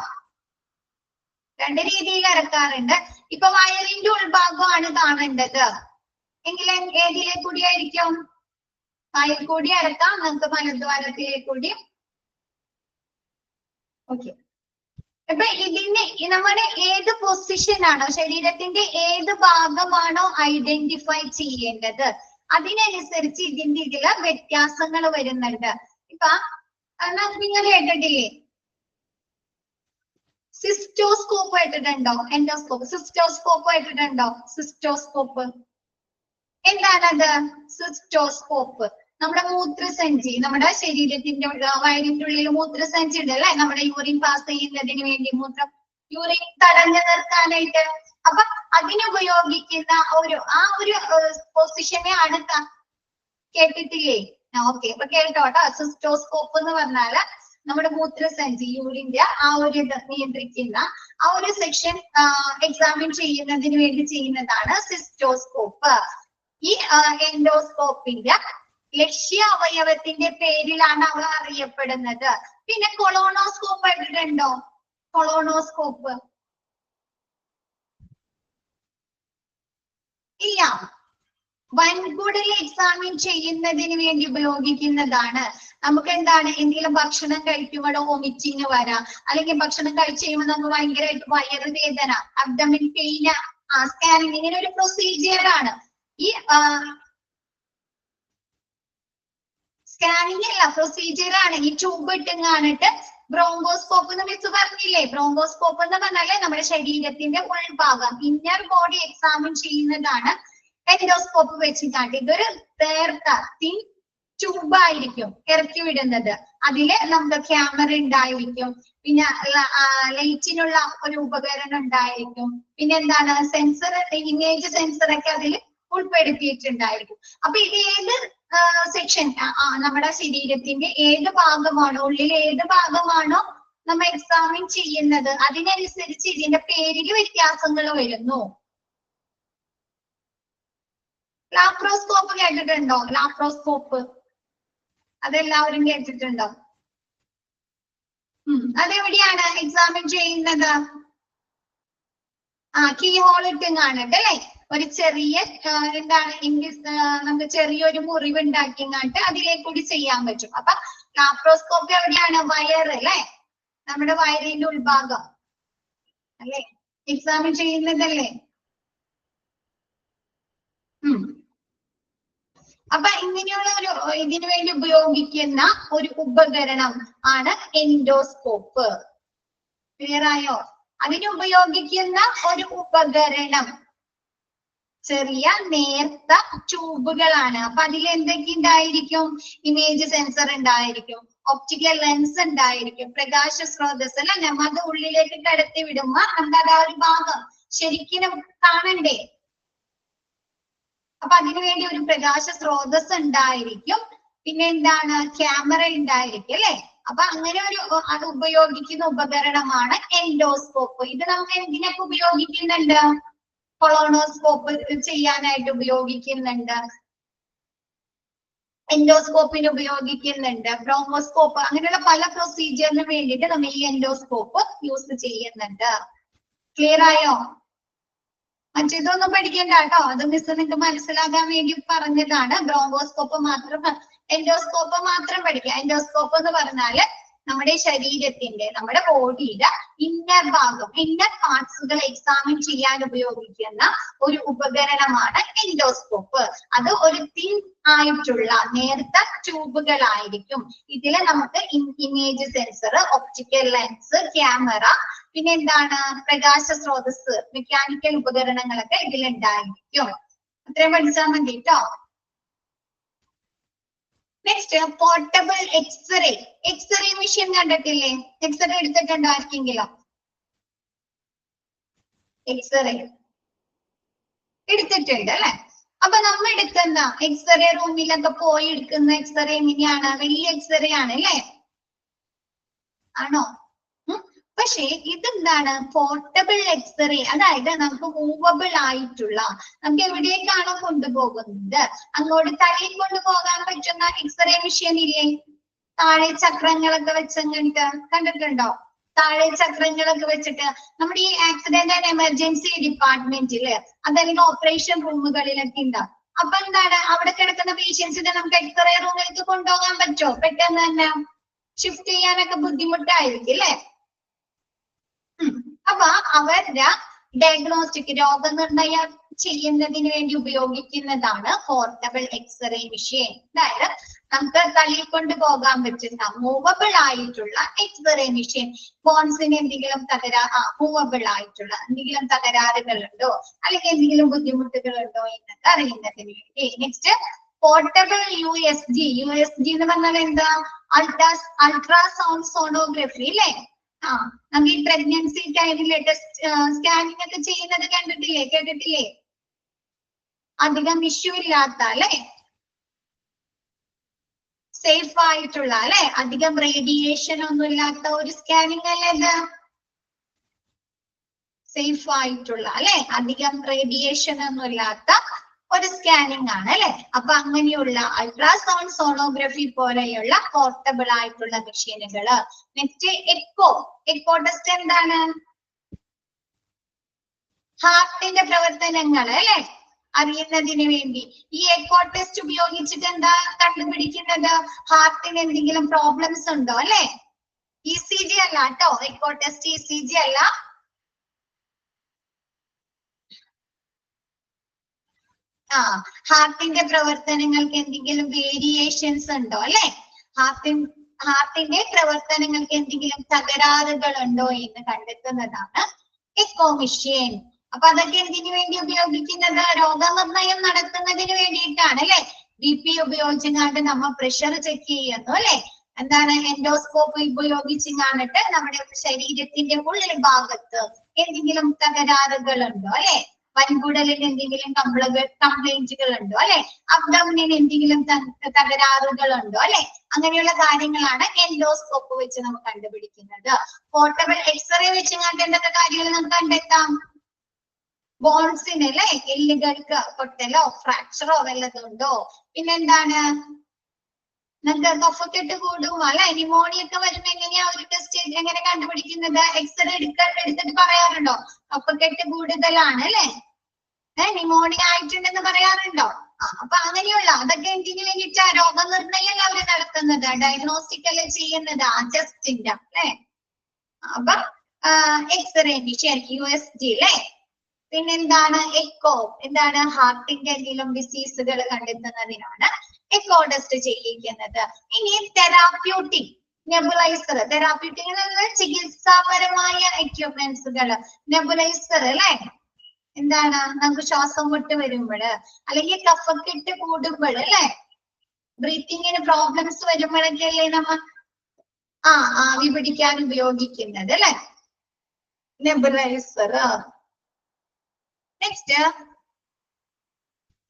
രണ്ട് രീതിയിൽ ഇറക്കാറുണ്ട്. ഇപ്പൊ വയറിന്റെ ഉൾഭാഗമാണ് കാണേണ്ടത് എങ്കിൽ ഏതിലെ കൂടിയായിരിക്കും, വായിൽ കൂടി ഇറക്കാം, നമുക്ക് മലദ്വാരത്തിലെ കൂടി. ഓക്കെ, അപ്പൊ ഇതിന് നമ്മുടെ ഏത് പൊസിഷനാണോ, ശരീരത്തിന്റെ ഏത് ഭാഗമാണോ ഐഡന്റിഫൈ ചെയ്യേണ്ടത് അതിനനുസരിച്ച് ഇതില് വ്യത്യാസങ്ങൾ വരുന്നുണ്ട്. ഇപ്പൊ നിങ്ങൾ കേട്ടിട്ടില്ലേ, സിസ്റ്റോസ്കോപ്പ് കേട്ടിട്ടുണ്ടോ, എൻഡോസ്കോപ്പ്, സിസ്റ്റോസ്കോപ്പ് കേട്ടിട്ടുണ്ടോ, സിസ്റ്റോസ്കോപ്പ് എന്താണത്, സിസ്റ്റോസ്കോപ്പ് നമ്മുടെ മൂത്രസഞ്ചി, നമ്മുടെ ശരീരത്തിന്റെ വയറിന്റെ ഉള്ളിൽ മൂത്രസഞ്ചി ഉണ്ട് അല്ലെ, നമ്മുടെ യൂറിൻ പാസ് ചെയ്യുന്നതിന് വേണ്ടി യൂറിൻ തടഞ്ഞു നിർത്താനായിട്ട്. അപ്പൊ അതിനുപയോഗിക്കുന്ന ആ ഒരു പൊസിഷനെ ആണ് കേട്ടിട്ടില്ലേ? ഓക്കെ, അപ്പൊ കേട്ടോട്ടോ. സിസ്റ്റോസ്കോപ്പ് എന്ന് പറഞ്ഞാല് നമ്മുടെ മൂത്രസഞ്ചി, യൂറിന്റെ ആ ഒരു ഇത് നിയന്ത്രിക്കുന്ന ആ ഒരു സെക്ഷൻ എക്സാമിൻ ചെയ്യുന്നതിന് വേണ്ടി ചെയ്യുന്നതാണ് സിസ്റ്റോസ്കോപ്പ്. ഈ എൻഡോസ്കോപ്പിന്റെ ലക്ഷ്യ അവയവത്തിന്റെ പേരിലാണ് അവ അറിയപ്പെടുന്നത്. പിന്നെ കൊളോണോസ്കോപ്പ് കേട്ടിട്ടുണ്ടോ, കൊളോണോസ്കോപ്പ് ഇല്ല, വൻകുടൽ എക്സാമിൻ ചെയ്യുന്നതിന് വേണ്ടി ഉപയോഗിക്കുന്നതാണ്. നമുക്ക് എന്താണ്, എന്തെങ്കിലും ഭക്ഷണം കഴിക്കുമ്പോൾ വോമിറ്റിങ് വരാം, അല്ലെങ്കിൽ ഭക്ഷണം കഴിച്ചു കഴിയുമ്പോൾ നമുക്ക് ഭയങ്കരമായിട്ട് വയറുവേദന, അബ്ഡമിൻ പെയിൻ, സ്കാനിങ്, ഇങ്ങനെ ഒരു പ്രൊസീജിയർ ആണ്. ഈ സ്കാനിങ് അല്ല, പ്രൊസീജിയർ ആണ്. ഈ ട്യൂബ് ഇട്ടുങ്ങാണിട്ട് ബ്രോങ്കോസ്കോപ്പ് എന്ന് മിസ് പറഞ്ഞില്ലേ, ബ്രോങ്കോസ്കോപ്പ് എന്ന് പറഞ്ഞാല് നമ്മുടെ ശരീരത്തിന്റെ ഉൾഭാഗം, ഇന്നർ ബോഡി എക്സാമിൻ ചെയ്യുന്നതാണ് എൻഡോസ്കോപ്പ് വെച്ചിട്ടാണ്. ഇതൊരു നേർത്ത തിൻ ട്യൂബ് ആയിരിക്കും ഇറക്കി വിടുന്നത്. അതില് നമുക്ക് ക്യാമറ ഉണ്ടായിരിക്കും, പിന്നെ ലൈറ്റിനുള്ള ഒരു ഉപകരണം ഉണ്ടായിരിക്കും, പിന്നെ എന്താണ് സെൻസർ, ഇമേജ് സെൻസർ ഒക്കെ അതിൽ ഉൾപ്പെടുത്തിയിട്ടുണ്ടായിരിക്കും. അപ്പൊ ഇത് ഏത് സെക്ഷൻ, നമ്മുടെ ശരീരത്തിന്റെ ഏത് ഭാഗമാണോ, ഉള്ളിൽ ഏത് ഭാഗമാണോ നമ്മൾ എക്സാമിൻ ചെയ്യുന്നത് അതിനനുസരിച്ച് ഇതിന്റെ പേരിൽ വ്യത്യാസങ്ങൾ വരുന്നു. ലാപ്രോസ്കോപ്പ് കേട്ടിട്ടുണ്ടോ, ലാപ്രോസ്കോപ്പ് അതെല്ലാവരും കേട്ടിട്ടുണ്ടോ? അതെവിടെയാണ് എക്സാമിൻ ചെയ്യുന്നത്? കീ ഹോൾ ഇട്ടുങ്ങാണിട്ട് അല്ലെ, ഒരു ചെറിയ എന്താണ് നമുക്ക് ചെറിയൊരു മുറിവ് ഉണ്ടാക്കിങ്ങാട്ട് അതിലേക്ക് കൂടി ചെയ്യാൻ പറ്റും. അപ്പൊ ലാപ്രോസ്കോപ്പ് എവിടെയാണ്, വയർ അല്ലെ, നമ്മുടെ വയറിന്റെ ഉൾഭാഗം അല്ലെ എക്സാമിൻ ചെയ്യുന്നതല്ലേ. അപ്പൊ ഇങ്ങനെയുള്ള ഒരു ഇതിനു വേണ്ടി ഉപയോഗിക്കുന്ന ഒരു ഉപകരണം ആണ് എൻഡോസ്കോപ്പ്. ക്ലിയർ ആയോ? അതിന് ഉപയോഗിക്കുന്ന ഒരു ഉപകരണം ചെറിയ നേർത്ത ട്യൂബുകളാണ്. അപ്പൊ അതിൽ എന്തൊക്കെ ഉണ്ടായിരിക്കും? ഇമേജ് സെൻസർ ഉണ്ടായിരിക്കും, ഒപ്റ്റിക്കൽ ലെൻസ് ഉണ്ടായിരിക്കും, പ്രകാശ സ്രോതസ് അല്ല, നമ്മ അത് ഉള്ളിലേക്ക് കടത്തി വിടുമ്പോ നമുക്ക് ആ ഒരു ഭാഗം ശരിക്കും കാണണ്ടേ. അപ്പൊ അതിനുവേണ്ടി ഒരു പ്രകാശ സ്രോതസ് ഉണ്ടായിരിക്കും, പിന്നെ എന്താണ്, ക്യാമറ ഉണ്ടായിരിക്കും അല്ലെ. അപ്പൊ അങ്ങനെ ഒരു അത് ഉപയോഗിക്കുന്ന ഉപകരണമാണ് എൻഡോസ്കോപ്പ്. ഇത് നമുക്ക് എന്തിനൊക്കെ ഉപയോഗിക്കുന്നുണ്ട്? കൊളോണോസ്കോപ്പ് ചെയ്യാനായിട്ട് ഉപയോഗിക്കുന്നുണ്ട്, എൻഡോസ്കോപ്പിന് ഉപയോഗിക്കുന്നുണ്ട്, ബ്രോങ്കോസ്കോപ്പ്, അങ്ങനെയുള്ള പല പ്രൊസീജിയറിന് വേണ്ടിയിട്ട് നമ്മൾ ഈ എൻഡോസ്കോപ്പ് യൂസ് ചെയ്യുന്നുണ്ട്. ക്ലിയർ ആയോ? മറ്റേതൊന്നും പഠിക്കണ്ട കേട്ടോ, അത് മിസ് നിങ്ങൾക്ക് മനസ്സിലാകാൻ വേണ്ടി പറഞ്ഞതാണ്. ബ്രോങ്കോസ്കോപ്പ് മാത്രം, എൻഡോസ്കോപ്പ് മാത്രം പഠിക്കുക. എൻഡോസ്കോപ്പ് എന്ന് പറഞ്ഞാല് നമ്മുടെ ശരീരത്തിന്റെ, നമ്മുടെ ബോഡിയുടെ ഇന്നർ ഭാഗം, ഇന്നർ പാർട്സുകൾ എക്സാമിൻ ചെയ്യാൻ ഉപയോഗിക്കുന്ന ഒരു ഉപകരണമാണ് എൻഡോസ്കോപ്പ്. അത് ഒരു തിൻ ആയിട്ടുള്ള നേർത്ത ട്യൂബുകളായിരിക്കും. ഇതില് നമുക്ക് image sensor, optical lens, camera, പിന്നെ എന്താണ്, പ്രകാശ സ്രോതസ്, മെക്കാനിക്കൽ ഉപകരണങ്ങളൊക്കെ ഇതിലുണ്ടായിരിക്കും. അത്രയും പഠിച്ചാൽ മതി കേട്ടോ. Next portable x-ray. X-ray machine കണ്ടിട്ടില്ലേ? എക്സ്റേ എടുത്തിട്ടുണ്ടോ ആർക്കെങ്കിലും? എക്സ്റേ എടുത്തിട്ടുണ്ട് അല്ലെ? അപ്പൊ നമ്മ എടുക്കുന്ന എക്സ്റേ റൂമിലൊക്കെ പോയി എടുക്കുന്ന എക്സ്റേ എങ്ങനെയാണ്? വലിയ എക്സ്റേ ആണ് അല്ലേ? ആണോ? പക്ഷേ ഇതെന്താണ്? Portable x-ray. അതായത് നമുക്ക് മൂവബിൾ ആയിട്ടുള്ള, നമുക്ക് എവിടേക്കാണോ കൊണ്ടുപോകുന്നത് അങ്ങോട്ട് തള്ളിക്കൊണ്ട് പോകാൻ പറ്റുന്ന എക്സ്റേ മെഷീൻ ഇല്ലേ? താഴെ ചക്രങ്ങളൊക്കെ വെച്ചങ്ങോട്ട് കണ്ടിട്ടുണ്ടോ? താഴെ ചക്രങ്ങളൊക്കെ വെച്ചിട്ട് നമ്മുടെ ഈ ആക്സിഡന്റ് ആൻഡ് എമർജൻസി ഡിപ്പാർട്ട്മെന്റില് അതല്ലെങ്കിൽ ഓപ്പറേഷൻ റൂമുകളിലൊക്കെ ഉണ്ടാവും. അപ്പൊ എന്താണ്, അവിടെ കിടക്കുന്ന പേഷ്യൻസിനെ നമുക്ക് എക്സ്റേ റൂമിലേക്ക് കൊണ്ടുപോകാൻ പറ്റുമോ? പെട്ടെന്ന് തന്നെ ഷിഫ്റ്റ് ചെയ്യാനൊക്കെ ബുദ്ധിമുട്ടായിരിക്കും അല്ലെ? അപ്പൊ അവരുടെ ഡയഗ്നോസ്റ്റിക് രോഗനിർണയം ചെയ്യുന്നതിന് വേണ്ടി ഉപയോഗിക്കുന്നതാണ് പോർട്ടബിൾ എക്സ്റേ മെഷീൻ. അതായത് നമുക്ക് തള്ളിക്കൊണ്ട് പോകാൻ പറ്റുന്ന മൂവബിൾ ആയിട്ടുള്ള എക്സ്റേ മെഷീൻ. ബോൺസിന് എന്തെങ്കിലും മൂവബിൾ ആയിട്ടുള്ള എന്തെങ്കിലും തകരാറുകളുണ്ടോ അല്ലെങ്കിൽ എന്തെങ്കിലും ബുദ്ധിമുട്ടുകളുണ്ടോ എന്നൊക്കെ അറിയുന്നതിന് വേണ്ടി. Next portable USG. USG എന്ന് പറഞ്ഞാൽ എന്താ? അൾട്രാസൗണ്ട് സോണോഗ്രഫി അല്ലേ? നമുക്ക് ഈ പ്രഗ്നൻസി ടൈമിൽ സ്കാനിങ് ഒക്കെ ചെയ്യുന്നത് കണ്ടിട്ടില്ലേ? കേട്ടിട്ടില്ലേ? അധികം ഇഷ്യൂ ഇല്ലാത്ത അല്ലെ, സേഫ് ആയിട്ടുള്ള അല്ലെ, അധികം റേഡിയേഷൻ ഒന്നും ഇല്ലാത്ത ഒരു സ്കാനിങ് അല്ലേ ഇത്? സേഫ് ആയിട്ടുള്ള അല്ലെ, അധികം റേഡിയേഷൻ ഒന്നും ഇല്ലാത്ത ഒരു സ്കാനിങ് ആണ് അല്ലെ? അപ്പൊ അങ്ങനെയുള്ള അൾട്രാസൗണ്ട് സോണോഗ്രഫി പോലെയുള്ള പോർട്ടബിൾ ആയിട്ടുള്ള മെഷീനുകള്. Next echo. എക്കോ ടെസ്റ്റ് എന്താണ്? ഹാർട്ടിന്റെ പ്രവർത്തനങ്ങൾ അല്ലെ അറിയുന്നതിന് വേണ്ടി ഈ എക്കോ ടെസ്റ്റ് ഉപയോഗിച്ചിട്ട് എന്താ കണ്ടുപിടിക്കുന്നത്? ഹാർട്ടിന് എന്തെങ്കിലും പ്രോബ്ലംസ് ഉണ്ടോ അല്ലെ? ECG അല്ല കേട്ടോ, എക്കോ ടെസ്റ്റ് ECG അല്ല. ഹാർട്ടിന്റെ പ്രവർത്തനങ്ങൾക്ക് എന്തെങ്കിലും വേരിയേഷൻസ് ഉണ്ടോ അല്ലെ? ഹാർട്ടിന്റെ പ്രവർത്തനങ്ങൾക്ക് എന്തെങ്കിലും തകരാറുകൾ ഉണ്ടോ എന്ന് കണ്ടെത്തുന്നതാണ് എക്കോ മെഷീൻ. അപ്പൊ അതൊക്കെ എന്തിനു വേണ്ടി ഉപയോഗിക്കുന്നത്? രോഗനിർണയം നടത്തുന്നതിന് വേണ്ടിയിട്ടാണ് അല്ലെ? BP ഉപയോഗിച്ചങ്ങാണ്ട് നമ്മൾ പ്രഷർ ചെക്ക് ചെയ്യുന്നു അല്ലെ? എന്താണ്? എൻഡോസ്കോപ്പ് ഉപയോഗിച്ചങ്ങാണ്ടിട്ട് നമ്മുടെ ശരീരത്തിന്റെ ഉള്ളിൽ ഭാഗത്ത് എന്തെങ്കിലും തകരാറുകൾ ഉണ്ടോ അല്ലെ? വൻകുടലിന് എന്തെങ്കിലും കംപ്ലൈന്റുകൾ ഉണ്ടോ അല്ലെ? അബ്ഡോമിനിന് എന്തെങ്കിലും തകരാറുകൾ ഉണ്ടോ അല്ലെ? അങ്ങനെയുള്ള കാര്യങ്ങളാണ് എൻഡോസ്കോപ്പ് വെച്ച് നമുക്ക് കണ്ടുപിടിക്കുന്നത്. പോർട്ടബിൾ എക്സ്റേ വെച്ചങ്ങാണ്ട് എന്തൊക്കെ കാര്യങ്ങൾ നമുക്ക് കണ്ടെത്താം? ബോൺസിന് അല്ലെ, എല്ലുകൾക്ക് പൊട്ടലോ ഫ്രാക്ചറോ വല്ലതുണ്ടോ? പിന്നെന്താണ്, നമുക്ക് കഫക്കെട്ട് കൂടുമോ അല്ലെ? ന്യൂമോണിയ ഒക്കെ വരുമ്പോ എങ്ങനെയാ ഒരു ടെസ്റ്റ് എങ്ങനെ കണ്ടുപിടിക്കുന്നത്? എക്സ്റേ എടുത്തിട്ട് പറയാറുണ്ടോ കഫക്കെട്ട് കൂടുതലാണ് അല്ലെ, ന്യൂമോണിയ ആയിട്ടുണ്ടെന്ന് പറയാറുണ്ടോ? അപ്പൊ അങ്ങനെയുള്ള അതൊക്കെ എന്തിനു വേണ്ടിയിട്ടാ? രോഗനിർണയം അവര് നടത്തുന്നത്, ഡയഗ്നോസ്റ്റിക് അല്ലേ ചെയ്യുന്നത് ആ ടെസ്റ്റിന്റെ അല്ലെ? അപ്പൊ എക്സ്റേ മെഷീൻ USG അല്ലെ. പിന്നെന്താണ് എക്കോ? എന്താണ്? ഹാർട്ടിന്റെ എന്തെങ്കിലും ഡിസീസുകൾ കണ്ടെത്തുന്നതിനാണ് എക്കോ ടെസ്റ്റ് ചെയ്യിക്കുന്നത്. ഇനി തെറാപ്യൂട്ടിക് നെബുലൈസർ. തെറാപ്യൂട്ടിക് ചികിത്സാപരമായ എക്യുപ്മെന്റ്സുകൾ. നെബുലൈസർ അല്ലെ, എന്താണ്? നമുക്ക് ശ്വാസം മുട്ട് വരുമ്പോൾ അല്ലെങ്കിൽ കഫക്കെട്ട് കൂടുമ്പോൾ അല്ലെ, ബ്രീത്തിങ്ങിന് പ്രോബ്ലംസ് വരുമ്പോഴൊക്കെ അല്ലേ നമ്മ ആവി പിടിക്കാൻ ഉപയോഗിക്കുന്നത് അല്ലെ, നെബുലൈസർ. നെക്സ്റ്റ്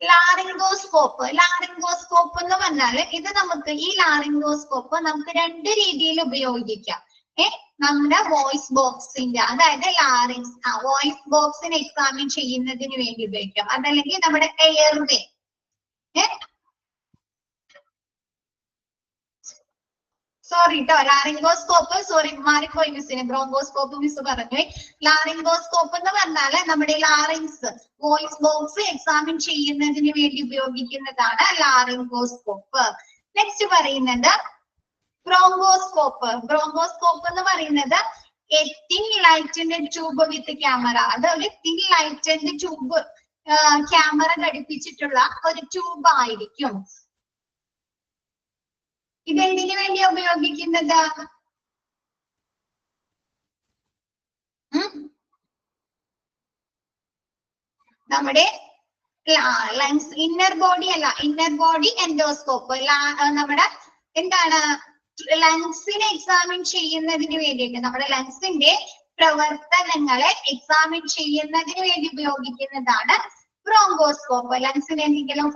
ലാറിംഗോസ്കോപ്പ്. ലാറിംഗോസ്കോപ്പ് എന്ന് പറഞ്ഞാല് ഇത് നമുക്ക് ഈ ലാറിംഗോസ്കോപ്പ് നമുക്ക് രണ്ട് രീതിയിൽ ഉപയോഗിക്കാം. നമ്മുടെ വോയിസ് ബോക്സിന്റെ, അതായത് ലാറിങ്സ് വോയിസ് ബോക്സിനെ എക്സാമിൻ ചെയ്യുന്നതിന് വേണ്ടി ഉപയോഗിക്കാം. അതല്ലെങ്കിൽ നമ്മുടെ എയർവേ, സോറി കേട്ടോ, ലാറിംഗോസ്കോപ്പ്, സോറി മാറിപ്പോയി മിസ്സിന്, ബ്രോങ്കോസ്കോപ്പ് മിസ് പറഞ്ഞു. ലാറിംഗോസ്കോപ്പ് എന്ന് പറഞ്ഞാല് നമ്മുടെ ലാറിങ്സ് വോയിസ് ബോക്സ് എക്സാമിൻ ചെയ്യുന്നതിന് വേണ്ടി ഉപയോഗിക്കുന്നതാണ് ലാറിംഗോസ്കോപ്പ്. നെക്സ്റ്റ് പറയുന്നത് ബ്രോങ്കോസ്കോപ്പ്. ബ്രോങ്കോസ്കോപ്പ് എന്ന് പറയുന്നത് തിൻ ലൈറ്റിന്റെ ട്യൂബ് വിത്ത് ക്യാമറ. അത് ഒരു തിൻ ലൈറ്റിന്റെ ട്യൂബ് ക്യാമറ ഘടിപ്പിച്ചിട്ടുള്ള ഒരു ട്യൂബ് ആയിരിക്കും. ഇതെന്തിനു വേണ്ടിയാ ഉപയോഗിക്കുന്നത്? നമ്മുടെ ലങ്സ് ഇന്നർ ബോഡി അല്ല, ഇന്നർ ബോഡി എൻഡോസ്കോപ്പ് നമ്മുടെ എന്താണ് ലങ്സിനെ എക്സാമിൻ ചെയ്യുന്നതിന് വേണ്ടിയിട്ട്, നമ്മുടെ ലങ്സിന്റെ പ്രവർത്തനങ്ങളെ എക്സാമിൻ ചെയ്യുന്നതിന് വേണ്ടി ഉപയോഗിക്കുന്നതാണ് ബ്രോങ്കോസ്കോപ്പ്. ലങ്സിന് എന്തെങ്കിലും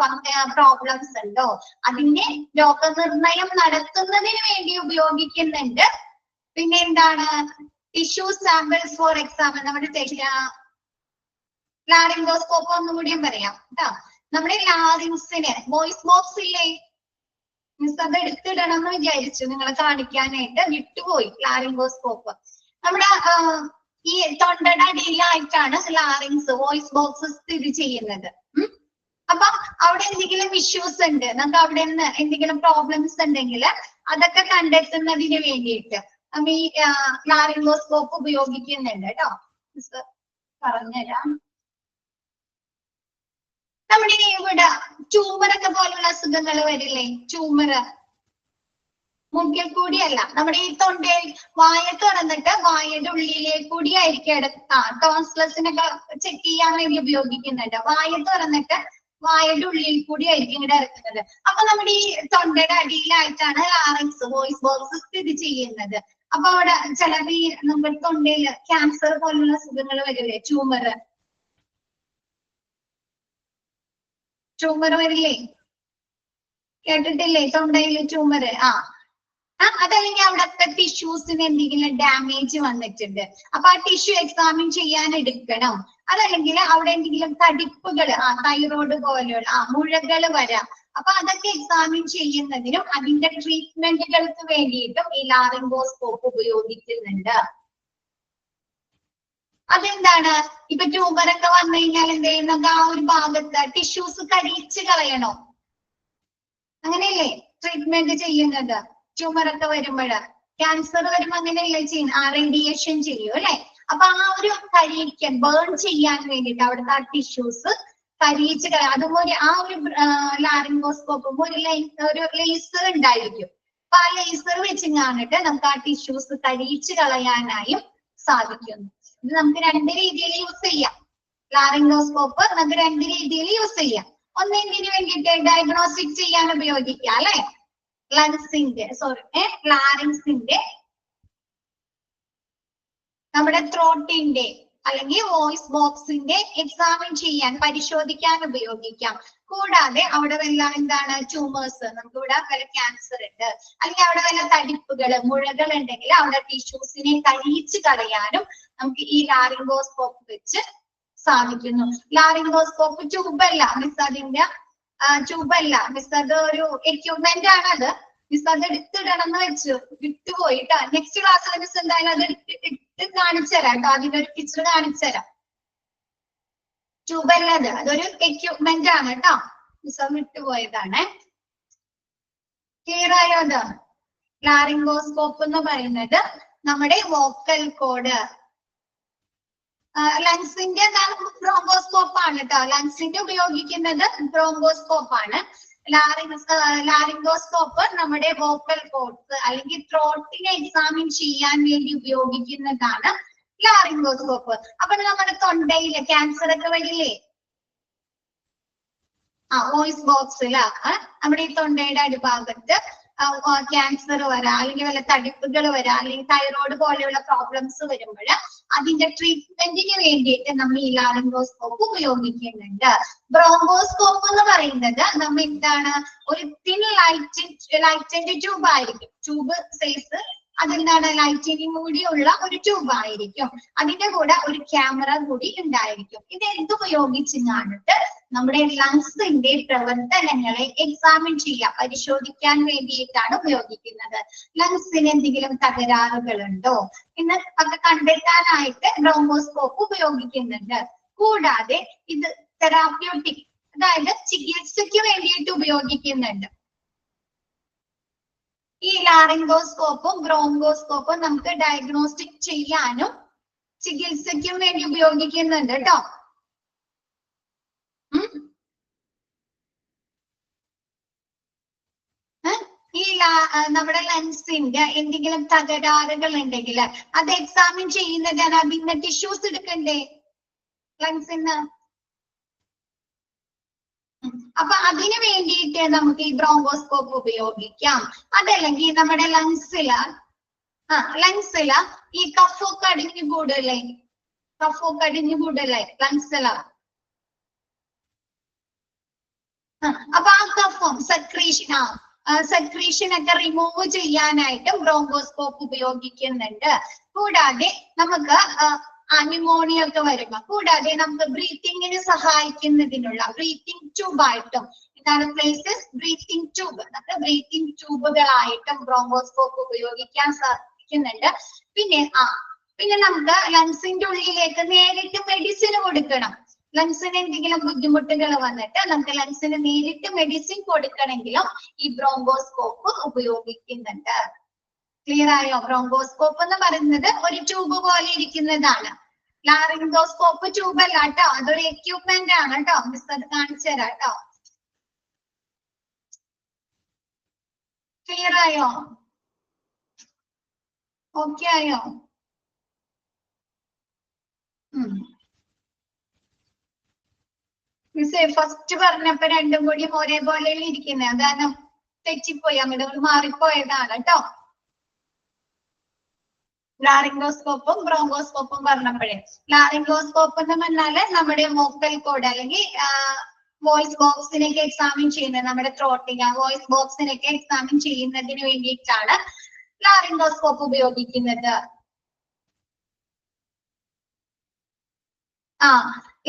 പ്രോബ്ലംസ് ഉണ്ടോ, അതിന്റെ രോഗനിർണയം നടത്തുന്നതിന് വേണ്ടി ഉപയോഗിക്കുന്നുണ്ട്. പിന്നെ എന്താണ് ടിഷ്യൂ സാമ്പിൾസ് ഫോർ എക്സാമ്പിൾ, നമ്മുടെ ലാറിംഗോസ്കോപ്പ് ഒന്നുകൂടിയും പറയാം കേട്ടോ. നമ്മുടെ ലാറിങ്സിന് വോയിസ് ബോക്സ് ഇല്ലേ, മിസ് അത് എടുത്തിടണം എന്ന് വിചാരിച്ചു നിങ്ങളെ കാണിക്കാനായിട്ട്, വിട്ടുപോയി. ലാറിംഗോസ്കോപ്പ് നമ്മുടെ ഈ തൊണ്ടയുടെ അടിയിലായിട്ടാണ് ലാറിങ്സ് വോയിസ് ബോക്സ് സ്ഥിതി ചെയ്യുന്നത്. അപ്പൊ അവിടെ എന്തെങ്കിലും ഇഷ്യൂസ് ഉണ്ട്, നമുക്ക് അവിടെ നിന്ന് എന്തെങ്കിലും പ്രോബ്ലംസ് ഉണ്ടെങ്കിൽ അതൊക്കെ കണ്ടെത്തുന്നതിന് വേണ്ടിയിട്ട് നമ്മൾ ഈ ലാറിംഗോസ്കോപ്പ് ഉപയോഗിക്കുന്നുണ്ട് കേട്ടോ. മിസ് പറഞ്ഞുതരാം. നമ്മുടെ ഇവിടെ ട്യൂമറൊക്കെ പോലുള്ള അസുഖങ്ങൾ വരില്ലേ, ട്യൂമറ് മൂക്കിൽ കൂടിയല്ല, നമ്മുടെ ഈ തൊണ്ടയിൽ വായ തുറന്നിട്ട് വായയുടെ ഉള്ളിലേക്ക് കൂടി ആയിരിക്കും ടോൺസിലസിനൊക്കെ ചെക്ക് ചെയ്യാൻ വേണ്ടി ഉപയോഗിക്കുന്നുണ്ട്. വായ തുറന്നിട്ട് വായയുടെ ഉള്ളിൽ കൂടി ആയിരിക്കും ഇവിടെ ഇറക്കുന്നത്. അപ്പൊ നമ്മുടെ ഈ തൊണ്ടയുടെ അടിയിലായിട്ടാണ് ലാറിങ്സ് വോയിസ് ബോക്സ് സ്ഥിതി ചെയ്യുന്നത്. അപ്പൊ അവിടെ ചിലത് ഈ നമ്മുടെ തൊണ്ടയിൽ ക്യാൻസർ പോലുള്ള അസുഖങ്ങൾ വരില്ലേ, ട്യൂമർ വരില്ലേ, കേട്ടിട്ടില്ലേ തൊണ്ടയില് ട്യൂമർ? അതല്ലെങ്കിൽ അവിടത്തെ ടിഷ്യൂസിന് എന്തെങ്കിലും ഡാമേജ് വന്നിട്ടുണ്ട്, അപ്പൊ ആ ടിഷ്യൂ എക്സാമിൻ ചെയ്യാൻ എടുക്കണം. അതല്ലെങ്കിൽ അവിടെ എന്തെങ്കിലും തടിപ്പുകൾ, തൈറോയ്ഡ് പോലെയുള്ള മുഴകൾ വരാം, അപ്പൊ അതൊക്കെ എക്സാമിൻ ചെയ്യുന്നതിനും അതിന്റെ ട്രീറ്റ്മെന്റുകൾക്ക് വേണ്ടിയിട്ടും ഈ ലാറിംഗോസ്കോപ്പ് ഉപയോഗിക്കുന്നുണ്ട്. അതെന്താണ്, ഇപ്പൊ ട്യൂമറൊക്കെ വന്നു കഴിഞ്ഞാൽ എന്ത് ചെയ്യും, നമുക്ക് ആ ഒരു ഭാഗത്ത് ടിഷ്യൂസ് കരിയിച്ച് കളയണോ, അങ്ങനെയല്ലേ ട്രീറ്റ്മെന്റ് ചെയ്യുന്നത്? ട്യൂമറൊക്കെ വരുമ്പോഴ്, ക്യാൻസർ വരുമ്പോ അങ്ങനെയല്ലേ ചെയ്യുന്നത്, റേഡിയേഷൻ ചെയ്യും അല്ലെ. അപ്പൊ ആ ഒരു കരിയിക്കാൻ, ബേൺ ചെയ്യാൻ വേണ്ടിയിട്ട് അവിടുത്തെ ആ ടിഷ്യൂസ് കരിയിച്ച് കളയാം. അതുപോലെ ആ ഒരു ലാറിംഗോസ്കോപ്പും ഒരു ലേസർ ഉണ്ടായിരിക്കും. അപ്പൊ ആ ലേസർ വെച്ച് കാണിട്ട് നമുക്ക് ആ ടിഷ്യൂസ് കരിയിച്ച് കളയാനായും സാധിക്കുന്നു. ഇത് നമുക്ക് രണ്ട് രീതിയിൽ യൂസ് ചെയ്യാം. ലാറിംഗോസ്കോപ്പ് നമുക്ക് രണ്ട് രീതിയിൽ യൂസ് ചെയ്യാം. ഒന്ന് എന്തിനു വേണ്ടിയിട്ട്, ഡയഗ്നോസ്റ്റിക് ചെയ്യാൻ ഉപയോഗിക്കാം അല്ലെ, ലാറിങ്സിന്റെ നമ്മുടെ ത്രോട്ടിന്റെ അല്ലെങ്കിൽ വോയിസ് ബോക്സിന്റെ എക്സാമിൻ ചെയ്യാൻ, പരിശോധിക്കാൻ ഉപയോഗിക്കാം. കൂടാതെ അവിടെ വല്ല എന്താണ് ട്യൂമേഴ്സ്, നമുക്ക് ഇവിടെ വല്ല ക്യാൻസർ ഉണ്ട് അല്ലെങ്കിൽ അവിടെ വല്ല തടിപ്പുകള് മുഴകൾ ഉണ്ടെങ്കിൽ അവിടെ ടിഷ്യൂസിനെ കരിയിച്ച് കളയാനും നമുക്ക് ഈ ലാറിംഗോസ്കോപ്പ് വെച്ച് സാധിക്കുന്നു. ലാറിംഗോസ്കോപ്പ് ട്യൂബല്ല മിസ്, അതിന്റെ ട്യൂബല്ല മിസ്, അത് ഒരു എക്യുപ്മെന്റ് ആണത്. മിസ് അത് എടുത്തിടണം എന്ന് വെച്ചു, വിട്ടുപോയി കേട്ടോ. നെക്സ്റ്റ് ക്ലാസ്സിൽ മിസ് എന്തായാലും അത് എടുത്തിട്ട് കാണിച്ചു തരാം കേട്ടോ, അതിന്റെ ഒരു പിക്ചർ കാണിച്ചു തരാം. ട്യൂബല്ലത്, അതൊരു എക്യുപ്മെന്റ് ആണ് കേട്ടോ, മിസ് വിട്ടുപോയതാണ്. ക്ലിയർ ആയോ? അത് ലാറിംഗോസ്കോപ്പ് എന്ന് പറയുന്നത് നമ്മുടെ വോക്കൽ കോഡ്, ലങ്സിന്റെ ബ്രോങ്കോസ്കോപ്പ് ആണ് കേട്ടോ. ലങ്സിന്റെ ഉപയോഗിക്കുന്നത് ബ്രോങ്കോസ്കോപ്പ് ആണ്. ലാറിംഗോസ്കോപ്പ് നമ്മുടെ വോക്കൽ കോഡ്സ് അല്ലെങ്കിൽ ത്രോട്ടിനെ എക്സാമിൻ ചെയ്യാൻ വേണ്ടി ഉപയോഗിക്കുന്നതാണ് ലാറിംഗോസ്കോപ്പ്. അപ്പൊ നമ്മുടെ തൊണ്ടയില് ക്യാൻസർ ഒക്കെ വരില്ലേ, വോയിസ് ബോക്സില് നമ്മുടെ ഈ തൊണ്ടയുടെ അടിഭാഗത്ത് ക്യാൻസർ വരാം, അല്ലെങ്കിൽ വല്ല തടിപ്പുകൾ വരാം, അല്ലെങ്കിൽ തൈറോയ്ഡ് പോലെയുള്ള പ്രോബ്ലംസ് വരുമ്പോൾ അതിന്റെ ട്രീറ്റ്മെന്റിന് വേണ്ടിയിട്ട് നമ്മൾ ഈ ലാറിംഗോസ്കോപ്പ് ഉപയോഗിക്കുന്നുണ്ട്. ബ്രോങ്കോസ്കോപ്പ് എന്ന് പറയുന്നത് നമ്മൾ എന്താണ്, ഒരു തിൻ ലൈറ്റന്റ് ട്യൂബ് ആയിരിക്കും. ട്യൂബ് സൈസ് അതെന്താണ്, ലൈറ്റിനും കൂടിയുള്ള ഒരു ട്യൂബ് ആയിരിക്കും. അതിന്റെ കൂടെ ഒരു ക്യാമറ കൂടി ഉണ്ടായിരിക്കും. ഇത് എന്തുപയോഗിച്ച് കാണിട്ട് നമ്മുടെ ലങ്സിന്റെ പ്രവർത്തനങ്ങളെ എക്സാമിൻ ചെയ്യാൻ, പരിശോധിക്കാൻ വേണ്ടിയിട്ടാണ് ഉപയോഗിക്കുന്നത്. ലങ്സിന് എന്തെങ്കിലും തകരാറുകളുണ്ടോ എന്ന് ഒക്കെ കണ്ടെത്താനായിട്ട് ബ്രോങ്കോസ്കോപ്പ് ഉപയോഗിക്കുന്നുണ്ട്. കൂടാതെ ഇത് തെറാപ്യൂട്ടിക്, അതായത് ചികിത്സയ്ക്ക് വേണ്ടിയിട്ട് ഉപയോഗിക്കുന്നുണ്ട്. ഈ ലാറിംഗോസ്കോപ്പും ബ്രോങ്കോസ്കോപ്പും നമുക്ക് ഡയഗ്നോസ്റ്റിക് ചെയ്യാനും ചികിത്സയ്ക്കും വേണ്ടി ഉപയോഗിക്കുന്നുണ്ട് കേട്ടോ. ഈ നമ്മുടെ ലങ്സിന്റെ എന്തെങ്കിലും തകരാറുകൾ ഉണ്ടെങ്കിൽ അത് എക്സാമിൻ ചെയ്യുന്നതാണ്. അതിന്റെ ടിഷ്യൂസ് എടുക്കണ്ടേ ലങ്സിന്ന്? അപ്പൊ അതിന് വേണ്ടിയിട്ട് നമുക്ക് ഈ ബ്രോങ്കോസ്കോപ്പ് ഉപയോഗിക്കാം. അതല്ലെങ്കിൽ നമ്മുടെ ലങ്സില് ഈ കഫൊക്കെ അടിഞ്ഞു കൂടല്ലേ, ലങ്സില. അപ്പൊ ആ കഫം സെക്രീഷൻ ഒക്കെ റിമൂവ് ചെയ്യാനായിട്ട് ബ്രോങ്കോസ്കോപ്പ് ഉപയോഗിക്കുന്നുണ്ട്. കൂടാതെ നമുക്ക് ന്യൂമോണിയ ഒക്കെ വരുമ്പോ, കൂടാതെ നമുക്ക് ബ്രീത്തിങ്ങിന് സഹായിക്കുന്നതിനുള്ള ബ്രീത്തിങ് ട്യൂബായിട്ടും എന്താണ് പ്ലേസസ് ബ്രീത്തിങ് ട്യൂബ്, നമുക്ക് ബ്രീത്തിങ് ട്യൂബുകളായിട്ടും ബ്രോങ്കോസ്കോപ്പ് ഉപയോഗിക്കാൻ സാധിക്കുന്നുണ്ട്. പിന്നെ നമുക്ക് ലങ്സിന്റെ ഉള്ളിലേക്ക് നേരിട്ട് മെഡിസിൻ കൊടുക്കണം. ലങ്സിന് എന്തെങ്കിലും ബുദ്ധിമുട്ടുകൾ വന്നിട്ട് നമുക്ക് ലങ്സിന് നേരിട്ട് മെഡിസിൻ കൊടുക്കണമെങ്കിലും ഈ ബ്രോങ്കോസ്കോപ്പ് ഉപയോഗിക്കുന്നുണ്ട്. ക്ലിയർ ആയോ? ബ്രോങ്കോസ്കോപ്പ് എന്ന് പറയുന്നത് ഒരു ട്യൂബ് പോലെ ഇരിക്കുന്നതാണ്. ലാറിംഗോസ്കോപ്പ് ട്യൂബ് അല്ല കേട്ടോ, അതൊരു എക്യുപ്മെന്റ് ആണ് കേട്ടോ. മിസ് അത് കാണിച്ചു തരാം കേട്ടോ. ക്ലിയർ ആയോ? ഓക്കെ ആയോ? മിസ്സേ ഫസ്റ്റ് പറഞ്ഞപ്പോ രണ്ടും കൂടി ഒരേപോലെ ഇരിക്കുന്നത്, അതാണ് തെറ്റിപ്പോയി, അങ്ങോട്ട് മാറിപ്പോയതാണ് കേട്ടോ. ലാറിംഗോസ്കോപ്പും ബ്രോങ്കോസ്കോപ്പും പറഞ്ഞപ്പോഴേ, ലാറിംഗോസ്കോപ്പ് എന്ന് പറഞ്ഞാല് നമ്മുടെ വോക്കൽ കോഡ് അല്ലെങ്കിൽ വോയിസ് ബോക്സിനൊക്കെ എക്സാമിൻ ചെയ്യുന്നത്, നമ്മുടെ ത്രോട്ടിങ് വോയിസ് ബോക്സിനൊക്കെ എക്സാമിൻ ചെയ്യുന്നതിന് വേണ്ടിയിട്ടാണ് ലാറിംഗോസ്കോപ്പ് ഉപയോഗിക്കുന്നത്.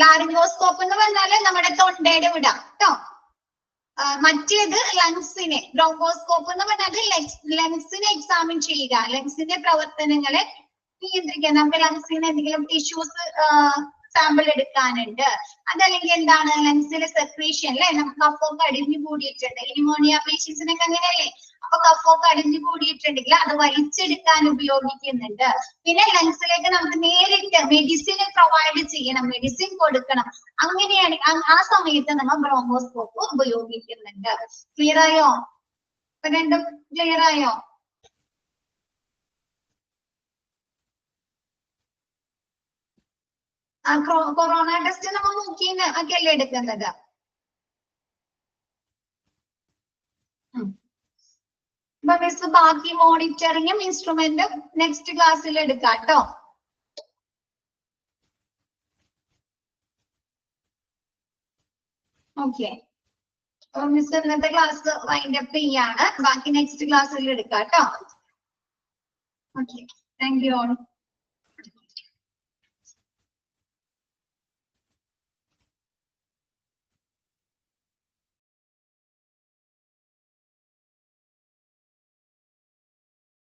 ലാറിംഗോസ്കോപ്പ് എന്ന് പറഞ്ഞാല് നമ്മുടെ തൊണ്ടയുടെ വിട കേട്ടോ. മറ്റേത് ലങ്സിനെ, ബ്രോങ്കോസ്കോപ്പ് എന്ന് പറഞ്ഞാൽ ലങ്സിനെ എക്സാമിൻ ചെയ്യുക, ലങ്സിന്റെ പ്രവർത്തനങ്ങളെ നിയന്ത്രിക്കുക. നമുക്ക് ലങ്സിന് എന്തെങ്കിലും ടിഷ്യൂസ് സാമ്പിൾ എടുക്കാനുണ്ട്, അതല്ലെങ്കിൽ എന്താണ് ലങ്സിലെ സെക്രീഷൻ അല്ലെ, നമുക്ക് കഫൊക്കെ അടിഞ്ഞു കൂടിയിട്ടുണ്ട്, ന്യൂമോണിയ പേഷ്യൻസിനൊക്കെ അങ്ങനെയല്ലേ. അപ്പൊ കഫൊക്കെ അടിഞ്ഞു കൂടിയിട്ടുണ്ടെങ്കിൽ അത് വലിച്ചെടുക്കാൻ ഉപയോഗിക്കുന്നുണ്ട്. പിന്നെ ലങ്സിലേക്ക് നമുക്ക് നേരിട്ട് മെഡിസിൻ പ്രൊവൈഡ് ചെയ്യണം, മെഡിസിൻ കൊടുക്കണം. അങ്ങനെയാണ് ആ സമയത്ത് നമ്മൾ ബ്രോങ്കോസ്കോപ്പ് ഉപയോഗിക്കുന്നുണ്ട്. ക്ലിയർ ആയോ? രണ്ടും ക്ലിയർ ആയോ? കൊറോണ ടെസ്റ്റ് നമ്മൾ നോക്കിയെന്ന് ഒക്കെ അല്ലേ എടുക്കുന്നത്. മിസ് ബാക്കി മോണിറ്ററിങ്ങും ഇൻസ്ട്രുമെന്റും നെക്സ്റ്റ് ക്ലാസ്സിൽ എടുക്കാം കേട്ടോ. ഓക്കെ, മിസ് ഇന്നത്തെ ക്ലാസ് വൈൻഡ് അപ്പ് ചെയ്യാണ്, ബാക്കി നെക്സ്റ്റ് ക്ലാസ്സിൽ എടുക്കാം കേട്ടോ. Okay, thank you all.